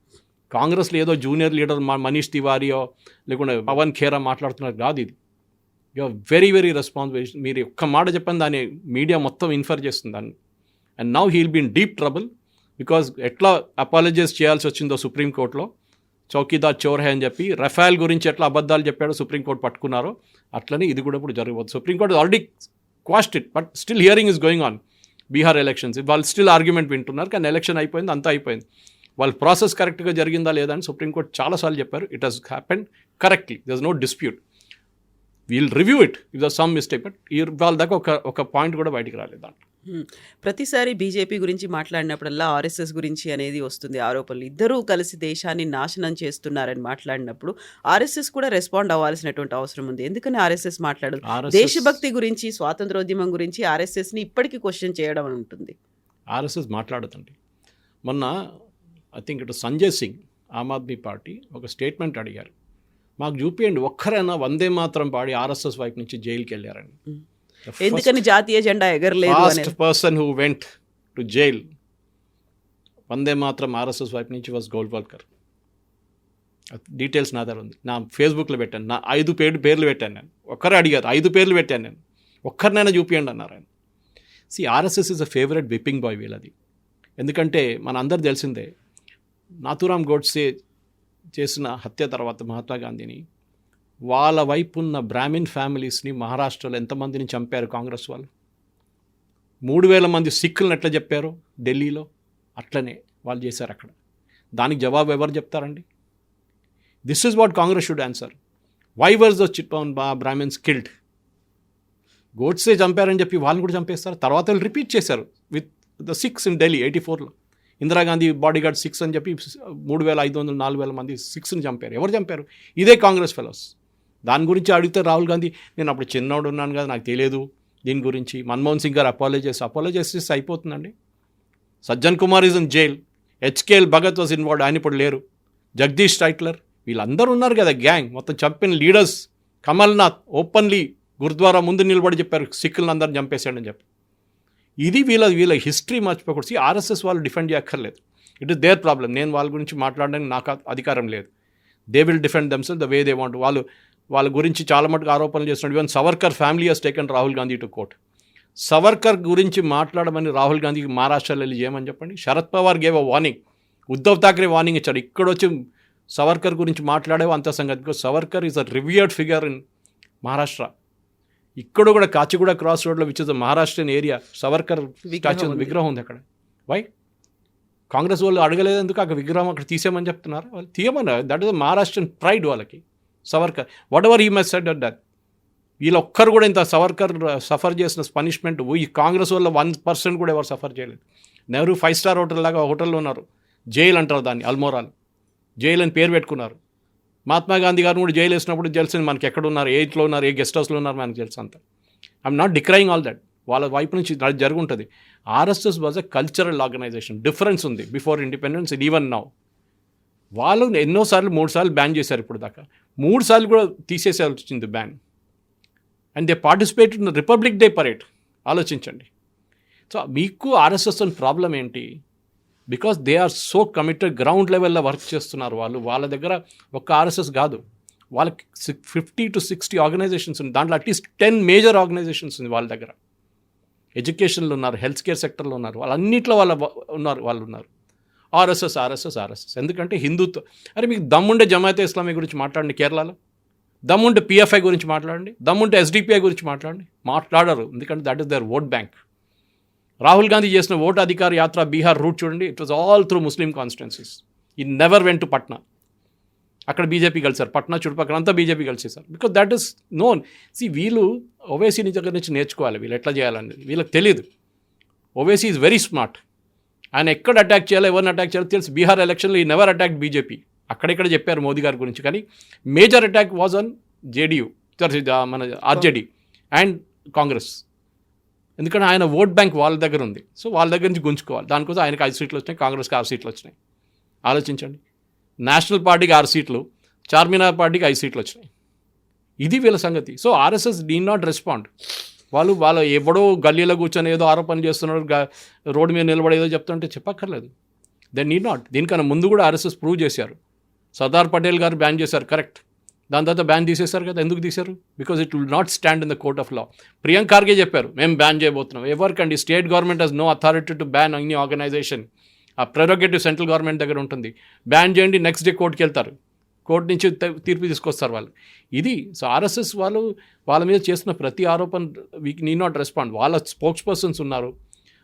కాంగ్రెస్లో ఏదో జూనియర్ లీడర్ మనీష్ తివారీయో లేకుంటే పవన్ ఖేరా మాట్లాడుతున్నారు కాదు ఇది. You are very very responsible. మీరు ఒక్క మాట చెప్పండి దాన్ని మీడియా మొత్తం ఇన్ఫర్ చేస్తుంది దాన్ని. And now he will be in deep trouble because ఎట్లా అపాలజైజ్ చేయాల్సి వచ్చిందో సుప్రీంకోర్టులో, చౌకీదార్ చోర్ హే అని చెప్పి రఫేల్ గురించి ఎట్లా అబద్ధాలు చెప్పాడో సుప్రీంకోర్టు పట్టుకున్నారో అట్లనే ఇది కూడా ఇప్పుడు జరగబోతుంది. Supreme court already quashed it, but still hearing is going on. Bihar elections వాళ్ళు స్టిల్ ఆర్గ్యుమెంట్ వింటున్నారు, కానీ ఎలక్షన్ అయిపోయింది, అంతా అయిపోయింది. వాళ్ళ ప్రాసెస్ కరెక్ట్గా జరిగిందా లేదా అని సుప్రీంకోర్టు చాలాసార్లు చెప్పారు. It has happened correctly, there is no dispute. We'll review it if the some mistake, but వాళ్ళ దాకా ఒక పాయింట్ కూడా బయటికి రాలేదు దాంట్లో. ప్రతిసారి బీజేపీ గురించి మాట్లాడినప్పుడల్లా ఆర్ఎస్ఎస్ గురించి అనేది వస్తుంది ఆరోపణలు. ఇద్దరూ కలిసి దేశాన్ని నాశనం చేస్తున్నారని మాట్లాడినప్పుడు ఆర్ఎస్ఎస్ కూడా రెస్పాండ్ అవ్వాల్సినటువంటి అవసరం ఉంది. ఎందుకని ఆర్ఎస్ఎస్ మాట్లాడదు? దేశభక్తి గురించి, స్వాతంత్రోద్యమం గురించి ఆర్ఎస్ఎస్ని ఇప్పటికీ క్వశ్చన్ చేయడం అని ఉంటుంది. ఆర్ఎస్ఎస్ మాట్లాడదండి. మొన్న ఐ థింక్ ఇటు సంజయ్ సింగ్ ఆమ్ ఆద్మీ పార్టీ ఒక స్టేట్మెంట్ అడిగారు, మాకు చూపియండి ఒక్కరైనా వందే మాత్రం పాడి ఆర్ఎస్ఎస్ వైపు నుంచి జైలుకి వెళ్ళారని. ఎందుకని జాతీయ జెండా ఎగరలేదు? First person who went to jail వందే మాత్రం ఆర్ఎస్ఎస్ వైపు నుంచి వాజ్ గోల్వాల్కర్. డీటెయిల్స్ నా దగ్గర ఉంది, నా ఫేస్బుక్లో పెట్టాను. నా 5 పేర్లు పెట్టాను నేను. ఒక్కరే అడిగారు, 5 పేర్లు పెట్టాను నేను, ఒక్కరినైనా చూపియండి అన్నారు ఆయన. RSS is a favourite whipping boy వీళ్ళది. ఎందుకంటే మన అందరు తెలిసిందే, నాథూరామ్ గోడ్సే చేసిన హత్య తర్వాత మహాత్మా గాంధీని, వాళ్ళ వైపు ఉన్న బ్రాహ్మిన్ ఫ్యామిలీస్ని మహారాష్ట్రలో ఎంతమందిని చంపారు కాంగ్రెస్ వాళ్ళు? 3000 మంది సిక్కులను ఎట్లా చెప్పారు ఢిల్లీలో, అట్లనే వాళ్ళు చేశారు అక్కడ. దానికి జవాబు ఎవరు చెప్తారండి? This is what Congress should answer. Why was the Brahmins killed? Godse చంపారని చెప్పి వాళ్ళని కూడా చంపేస్తారు. తర్వాత వాళ్ళు రిపీట్ చేశారు with the six in Delhi 84లో. Indira Gandhi bodyguard 6 అని చెప్పి 3500 4000 మంది 6ని చంపారు. ఎవరు చంపారు? ఇదే కాంగ్రెస్ ఫెలోస్. దాని గురించి అడిగితే రాహుల్ గాంధీ, నేను అప్పుడు చిన్నోడు ఉన్నాను కదా, నాకు తెలియదు దీని గురించి. మన్మోహన్ సింగ్ గారు అపాలజైజ్ చేస్తే అయిపోతుందండి. Sajjan Kumar is in jail, HKL Bhagat was involved, ఆయన ఇప్పుడు లేరు. జగదీష్ టైట్లర్, వీళ్ళందరూ ఉన్నారు కదా గ్యాంగ్, మొత్తం చంపిన లీడర్స్. కమల్నాథ్ ఓపెన్లీ గురుద్వారా ముందు నిలబడి చెప్పారు సిక్కులను అందరిని చంపేశాడని చెప్పి. ఇది వీళ్ళ హిస్టరీ మర్చిపోకూడదు. ఆర్ఎస్ఎస్ వాళ్ళు డిఫెండ్ చేయక్కర్లేదు, ఇట్ ఇస్ దేర్ ప్రాబ్లం. నేను వాళ్ళ గురించి మాట్లాడడానికి నాకు అధికారం లేదు. They will defend themselves the way they want. వాళ్ళ గురించి చాలా మటుకు ఆరోపణలు చేస్తున్నాడు. Even Savarkar family has taken Rahul Gandhi to court. Savarkar గురించి మాట్లాడమని రాహుల్ గాంధీకి మహారాష్ట్రలో వెళ్ళి చేయమని చెప్పండి. Sharad Pawar gave a warning, Uddhav Thackeray warning ఇచ్చాడు. ఇక్కడ వచ్చి సవర్కర్ గురించి మాట్లాడేవో అంత సంగతి. Because Savarkar is a revered figure in Maharashtra. ఇక్కడ కూడా కాచిగూడ క్రాస్ రోడ్లో which is the Maharashtrian area, Savarkar statue విగ్రహం ఉంది అక్కడ. వై కాంగ్రెస్ వాళ్ళు అడగలేదు ఎందుకు అక్కడ విగ్రహం అక్కడ తీసేయమని చెప్తున్నారు? వాళ్ళు తీయమన్నారు. దట్ ఇస్ మహారాష్ట్రన్ ప్రైడ్ వాళ్ళకి. Savarkar whatever he must said at that. వీళ్ళొక్కరు కూడా ఇంత సవర్కర్ సఫర్ చేసిన పనిష్మెంట్ ఈ కాంగ్రెస్ వల్ల 1% కూడా ఎవరు సఫర్ చేయలేదు. నెహ్రూ 5 స్టార్ హోటల్ లాగా హోటల్లో ఉన్నారు. జైలు అంటారు దాన్ని, అల్మోరాలు జైలు అని పేరు పెట్టుకున్నారు. మహాత్మా గాంధీ గారిని కూడా జైలు వేసినప్పుడు తెలిసింది మనకి ఎక్కడ ఉన్నారు, ఏ ఇంట్లో ఉన్నారు, ఏ గెస్ట్ హౌస్లో ఉన్నారు మనకు తెలుసు అంతా. I'm not decrying all that. వాళ్ళ వైపు నుంచి జరుగుంటుంది. RSS was a cultural organization. Difference ఉంది before independence and even now. వాళ్ళు ఎన్నోసార్లు 3 సార్లు బ్యాన్ చేశారు. ఇప్పుడు దాకా 3 సార్లు కూడా తీసేసే వచ్చింది ban. And they participate in Republic Day parade. ఆలోచించండి. సో మీకు ఆర్ఎస్ఎస్ అని ప్రాబ్లం ఏంటి? Because they are so committed, ground లెవెల్లో వర్క్ చేస్తున్నారు వాళ్ళు. వాళ్ళ దగ్గర ఒక్క ఆర్ఎస్ఎస్ కాదు, వాళ్ళకి 50 to 60 ఆర్గనైజేషన్స్ ఉంది. దాంట్లో అట్లీస్ట్ 10 మేజర్ ఆర్గనైజేషన్స్ ఉంది వాళ్ళ దగ్గర. ఎడ్యుకేషన్లో ఉన్నారు, హెల్త్ కేర్ సెక్టర్లో ఉన్నారు, వాళ్ళన్నింటిలో వాళ్ళు ఉన్నారు. ఆర్ఎస్ఎస్. ఎందుకంటే హిందుత్వ. అరే మీకు దమ్ముండే జమాయతే ఇస్లామీ గురించి మాట్లాడండి కేరళలో, దమ్ముంటే పిఎఫ్ఐ గురించి మాట్లాడండి, దమ్ముంటే ఎస్డిపిఐ గురించి మాట్లాడరు. ఎందుకంటే that is their vote bank. Rahul Gandhi చేసిన ఓటు అధికార యాత్ర బీహార్ రూట్ చూడండి, it was all through Muslim constituencies. He never went to Patna. అక్కడ బీజేపీ కలిసారు, పట్నా చుట్టుపక్కల అంతా బీజేపీ కలిసేసారు. Because that is known. వీళ్ళు ఓవైసీ దగ్గర నుంచి నేర్చుకోవాలి వీళ్ళు ఎట్లా చేయాలనేది. వీళ్ళకి తెలియదు. Owaisi is very smart. ఆయన ఎక్కడ అటాక్ చేయాలో, ఎవరిని అటాక్ చేయాలో తెలుసు. బీహార్ ఎలక్షన్లో ఈ నెవర్ అటాక్ బీజేపీ. అక్కడెక్కడ చెప్పారు మోదీ గారి గురించి, కానీ major attack was on JDU, మన ఆర్జేడీ అండ్ కాంగ్రెస్. ఎందుకంటే ఆయన ఓట్ బ్యాంక్ వాళ్ళ దగ్గర ఉంది. సో వాళ్ళ దగ్గర నుంచి గుంజుకోవాలి. దానికోసం ఆయనకు 5 సీట్లు వచ్చినాయి, కాంగ్రెస్కి 6 సీట్లు వచ్చినాయి. ఆలోచించండి. నేషనల్ పార్టీకి 6 సీట్లు, చార్మినార్ పార్టీకి 5 సీట్లు వచ్చినాయి. ఇది వీళ్ళ సంగతి. So RSS did not respond. వాళ్ళు ఎవడో గల్లీలో కూర్చొని ఏదో ఆరోపణ చేస్తున్నారు, రోడ్డు మీద నిలబడి ఏదో చెప్తుంటే చెప్పక్కర్లేదు. They need not. దీనికన్నా ముందు కూడా ఆర్ఎస్ఎస్ ప్రూవ్ చేశారు. సర్దార్ పటేల్ గారు బ్యాన్ చేశారు, కరెక్ట్. దాని తర్వాత బ్యాన్ తీసేశారు కదా. ఎందుకు తీశారు? Because it will not stand in the court of law. Priyank Kharge చెప్పారు మేము బ్యాన్ చేయబోతున్నాం. ఎవరికండి? State government has no authority to ban any organization. ఆ ప్రెరోగేటివ్ సెంట్రల్ గవర్నమెంట్ దగ్గర ఉంటుంది. బ్యాన్ చేయండి, నెక్స్ట్ డే కోర్టుకి వెళ్తారు, కోర్టు నుంచి తీర్పు తీసుకొస్తారు వాళ్ళు. ఇది సో ఆర్ఎస్ఎస్ వాళ్ళు వాళ్ళ మీద చేస్తున్న ప్రతి ఆరోపణ వీ నీ నాట్ రెస్పాండ్. వాళ్ళ స్పోక్స్ పర్సన్స్ ఉన్నారు,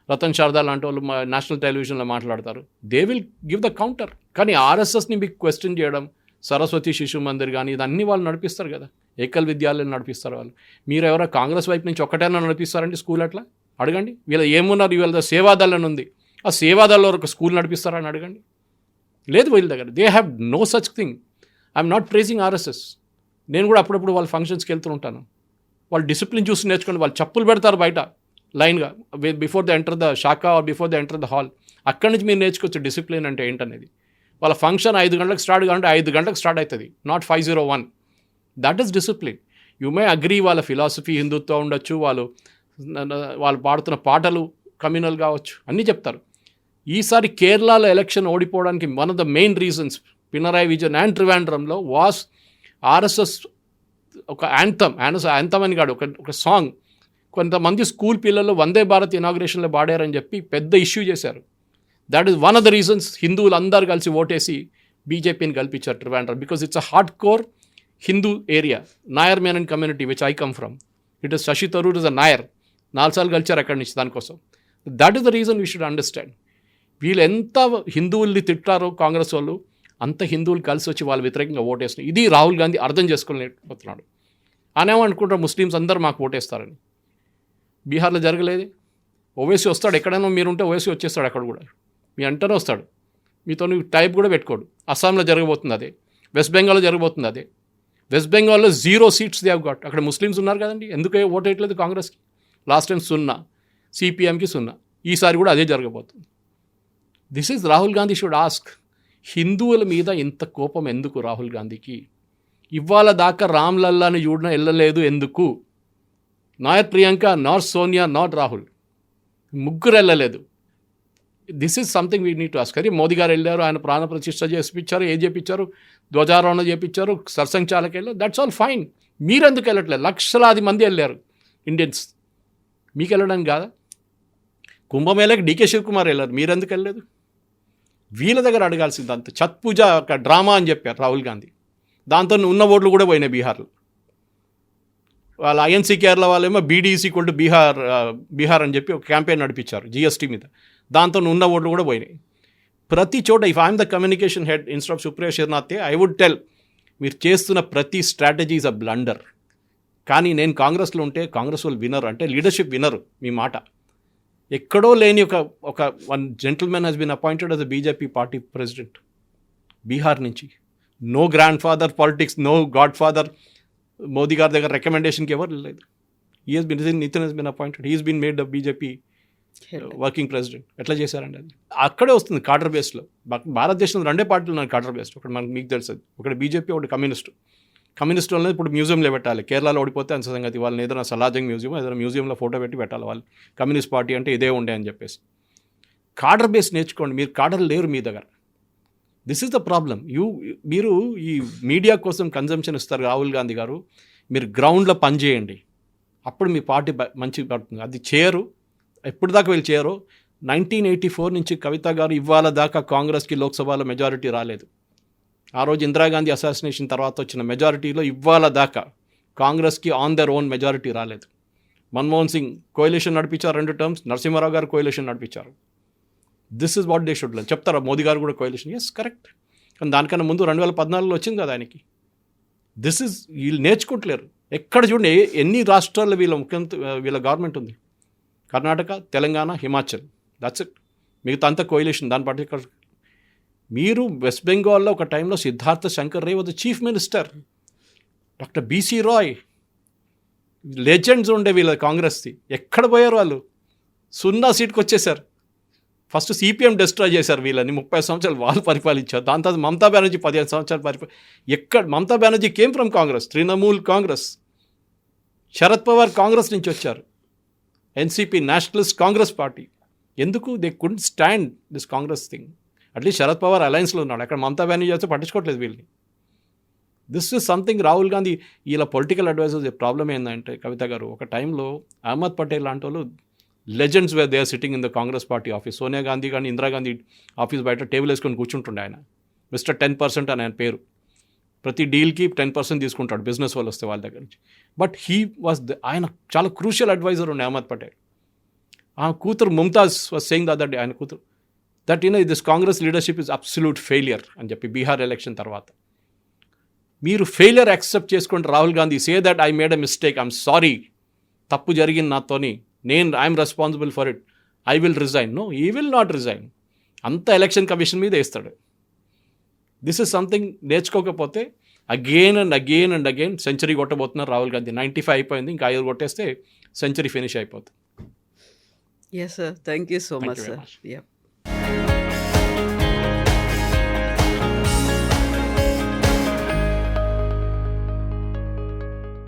రతన్ శారదా లాంటి వాళ్ళు నేషనల్ టెలివిజన్లో మాట్లాడతారు, they will give the counter. కానీ ఆర్ఎస్ఎస్ని మీకు క్వశ్చన్ చేయడం, సరస్వతి శిశు మందిర్ కానీ ఇదన్నీ వాళ్ళు నడిపిస్తారు కదా, ఏకల్ విద్యాలయం నడిపిస్తారు వాళ్ళు. మీరు ఎవరో కాంగ్రెస్ వైపు నుంచి ఒక్కటైనా నడిపిస్తారండి స్కూల్? అట్లా అడగండి. వీళ్ళ ఏమున్నారు, వీళ్ళ సేవాదళం ఉంది, ఆ సేవాదళంలో ఒక స్కూల్ నడిపిస్తారని అడగండి. లేదు వీళ్ళ దగ్గర, they have no such thing. I'm not praising RSS. నేను కూడా అప్పుడప్పుడు వాళ్ళ ఫంక్షన్స్కి వెళ్తూ ఉంటాను. వాళ్ళు డిసిప్లిన్ చూసి నేర్చుకోండి. వాళ్ళు చెప్పులు పెడతారు బయట లైన్గా, before the enter the shakha or before the enter the hall. అక్కడి నుంచి మీరు నేర్చుకోవచ్చు డిసిప్లిన్ అంటే ఏంటనేది. వాళ్ళ ఫంక్షన్ 5 గంటలకు స్టార్ట్ కావాలంటే 5 గంటలకు స్టార్ట్ అవుతుంది, not 5:01. That is discipline. You may agree వాళ్ళ ఫిలాసఫీ హిందుత్వం ఉండొచ్చు, వాళ్ళు పాడుతున్న పాటలు కమ్యూనల్ కావచ్చు, అన్నీ చెప్తారు. ఈసారి కేరళలో ఎలక్షన్ ఓడిపోవడానికి one of the main reasons Pinarayi Vijayan and త్రివేంద్రంలో వాస్ ఆర్ఎస్ఎస్ ఒక యాంథమ్ అని కాదు, ఒక సాంగ్. కొంతమంది స్కూల్ పిల్లలు వందే భారత్ ఇనాగ్రేషన్లో పాడారని చెప్పి పెద్ద ఇష్యూ చేశారు. That is one of the reasons హిందువులు అందరూ కలిసి ఓటేసి బీజేపీని కల్పించారు Trivandrum, because it's a hard core Hindu area, Nair Menon community which I come from. It is Shashi Tharoor is a Nair, 4 సార్లు కలిచారు అక్కడి నుంచి దానికోసం. That is the reason we should understand. వీళ్ళు ఎంత హిందువుల్ని తిట్టారో కాంగ్రెస్ వాళ్ళు, అంత హిందువులు కలిసి వచ్చి వాళ్ళ వ్యతిరేకంగా ఓటేస్తున్నారు. ఇది రాహుల్ గాంధీ అర్థం చేసుకోలేకపోతున్నాడు. అనేమనుకుంటారు ముస్లిమ్స్ అందరూ మాకు ఓటేస్తారని. బీహార్లో జరగలేదు. ఓవైసీ వస్తాడు, ఎక్కడైనా మీరుంటే ఓవైసీ వచ్చేస్తాడు అక్కడ కూడా, మీ అంటనే వస్తాడు, మీతో టైప్ కూడా పెట్టుకోడు. అస్సాంలో జరగబోతుంది అదే, వెస్ట్ బెంగాల్లో జరగబోతుంది అదే. వెస్ట్ బెంగాల్లో 0 సీట్స్ దే హ్యావ్ గాట్. అక్కడ ముస్లిమ్స్ ఉన్నారు కదండి, ఎందుకు ఓట్ వేయట్లేదు కాంగ్రెస్కి? లాస్ట్ టైం 0, సిపిఎంకి 0, ఈసారి కూడా అదే జరగబోతుంది. This is Rahul Gandhi should ask. హిందువుల మీద ఇంత కోపం ఎందుకు రాహుల్ గాంధీకి? ఇవాళ దాకా రామ్లల్లాని చూడన వెళ్ళలేదు ఎందుకు? నాయర్ ప్రియాంక, నాట్ సోనియా, నాట్ రాహుల్, ముగ్గురు వెళ్ళలేదు. This is something we need to ask. అరే మోదీ గారు వెళ్ళారు, ఆయన ప్రాణ ప్రతిష్ఠ చేపించారు, ఏం చేపించారు, ధ్వజారోహణ చేపించారు, సర్సంఘచాలకు వెళ్ళారు, దట్స్ ఆల్ ఫైన్. మీరెందుకు వెళ్ళట్లేదు? లక్షలాది మంది వెళ్ళారు ఇండియన్స్, మీకు వెళ్ళడానికి కాదా? కుంభమేళకి డీకే శివకుమార్ వెళ్ళారు, మీరెందుకు వెళ్ళలేదు? వీళ్ళ దగ్గర అడగాల్సింది అంత. ఛత్ పూజ ఒక డ్రామా అని చెప్పారు రాహుల్ గాంధీ, దాంతో ఉన్న ఓట్లు కూడా పోయినాయి బీహార్లో. వాళ్ళ ఐఎన్సీ కేరళ వాళ్ళేమో బీడీఈస్ ఈక్వల్ టు బీహార్ అని చెప్పి ఒక క్యాంపెయిన్ నడిపించారు జీఎస్టీ మీద, దాంతో ఉన్న ఓట్లు కూడా పోయినాయి. ప్రతి చోట if I'm the communication head instead of Supriya Shrinate, I would tell మీరు చేస్తున్న ప్రతి స్ట్రాటజీ ఈజ్ అ బ్లండర్. కానీ నేను కాంగ్రెస్లో ఉంటే కాంగ్రెస్ వాళ్ళు వినరు, అంటే లీడర్షిప్ వినరు మీ మాట. ఎక్కడో లేని ఒక one gentleman has been appointed as a BJP party president Bihar నుంచి. No grand father politics, no god father. Modi గారి దగ్గర రికమెండేషన్కి ఎవరు లేదు. Nitin has been appointed, he's been made the BJP working president. ఎట్లా చేశారండి అది? అక్కడే వస్తుంది కాడర్ బేస్లో. భారతదేశంలో 2 పార్టీలు ఉన్నాయి కాడర్ బేస్డ్. ఒకటి మీకు తెలుసు, ఒకటి బీజేపీ, ఒకటి కమ్యూనిస్ట్ వాళ్ళని ఇప్పుడు మ్యూజియంలో పెట్టాలి. కేరళలో ఓడిపోతే అంత సంగతి, వాళ్ళని ఏదైనా సలాజంగ్ మ్యూజియం, ఏదైనా మ్యూజియంలో ఫోటో పెట్టి పెట్టాలి. వాళ్ళు కమ్యూనిస్ట్ పార్టీ అంటే ఇదే ఉండే అని చెప్పేసి. కాడర్ బేస్ నేర్చుకోండి. మీరు కాడర్ లేరు మీ దగ్గర. This is the problem. మీరు ఈ మీడియా కోసం కన్జంప్షన్ ఇస్తారు రాహుల్ గాంధీ గారు. మీరు గ్రౌండ్లో పనిచేయండి, అప్పుడు మీ పార్టీ మంచి పడుతుంది. అది చేయరు, ఎప్పుడు దాకా వీళ్ళు చేయరు. 1984 నుంచి కవిత గారు ఇవాళ దాకా కాంగ్రెస్కి లోక్సభలో మెజారిటీ రాలేదు. ఆ రోజు ఇందిరాగాంధీ అసాసినేషన్ తర్వాత వచ్చిన మెజారిటీలో ఇవాళ దాకా కాంగ్రెస్కి ఆన్ దర్ ఓన్ మెజారిటీ రాలేదు. మన్మోహన్ సింగ్ కోయలేషన్ నడిపించారు 2 టర్మ్స్, నరసింహారావు గారు కోయలేషన్ నడిపించారు. This is what they should learn. చెప్తారా మోదీ గారు కూడా కోయలేషన్? Yes, correct. కానీ దానికన్నా ముందు 2014లో వచ్చింది కదా ఆయనకి. దిస్ ఇస్, వీళ్ళు నేర్చుకుంటలేరు. ఎక్కడ చూడండి ఎన్ని రాష్ట్రాల్లో వీళ్ళ గవర్నమెంట్ ఉంది. Karnataka, Telangana, Himachal, that's it. మిగతా అంతా కోయలేషన్. దాని పర్టికులర్ మీరు వెస్ట్ బెంగాల్లో ఒక టైంలో Siddhartha Shankar Ray was the chief minister. Doctor BC Roy, legends ఉండే వీళ్ళ కాంగ్రెస్ది. ఎక్కడ పోయారు వాళ్ళు? 0 సీట్కి వచ్చేసారు. ఫస్ట్ సిపిఎం డిస్ట్రాయ్ చేశారు వీళ్ళని. 30 సంవత్సరాలు వాళ్ళు పరిపాలించారు. దాని తర్వాత మమతా బెనర్జీ 15 సంవత్సరాలు ఎక్కడ? Mamata Banerjee came from Congress, Trinamool Congress. శరద్ పవార్ కాంగ్రెస్ నుంచి వచ్చారు, ఎన్సీపీ, నేషనలిస్ట్ కాంగ్రెస్ పార్టీ. ఎందుకు? They couldn't stand this Congress thing. At least Sharad Pawar అలయన్స్లో ఉన్నాడు, అక్కడ మమతా బెనర్జీ చేస్తే పట్టించుకోవట్లేదు వీళ్ళని. This is something. Rahul Gandhi వీళ్ళ పొలిటికల్ అడ్వైజర్స్ ప్రాబ్లం ఏంటంటే, కవిత గారు, ఒక టైంలో అహ్మద్ పటేల్ లాంటి వాళ్ళు legends where they are sitting in the Congress party office. Sonia Gandhi కానీ ఇందిరాగాంధీ ఆఫీస్ బయట టేబుల్ వేసుకొని కూర్చుంటుండే ఆయన. మిస్టర్ 10% అని ఆయన పేరు. ప్రతి డీల్కి 10% తీసుకుంటాడు బిజినెస్ వాళ్ళు వస్తే వాళ్ళ దగ్గర నుంచి. బట్ ఆయన చాలా క్రూషియల్ అడ్వైజర్ ఉండే అహ్మద్ పటేల్. ఆ కూతురు Mumtaz was saying the other day, ఆయన కూతురు, that this Congress leadership is absolute failure అని చెప్పి బీహార్ ఎలక్షన్ తర్వాత. మీరు ఫెయిలియర్ యాక్సెప్ట్ చేసుకోండి Rahul Gandhi, say that I made a mistake, I'm sorry, తప్పు జరిగింది నాతోని, I'm responsible for it, I will resign. No, he will not resign. అంత ఎలక్షన్ కమిషన్ మీద వేస్తాడు. దిస్ ఇస్ సంథింగ్ నేర్చుకోకపోతే అగైన్ అండ్ అగైన్ సెంచరీ కొట్టబోతున్నారు రాహుల్ గాంధీ. 95 అయిపోయింది, ఇంకా 5 కొట్టేస్తే సెంచరీ ఫినిష్ అయిపోతుంది. Yes, sir. Thank you so Thank much, you very sir. much. Yeah.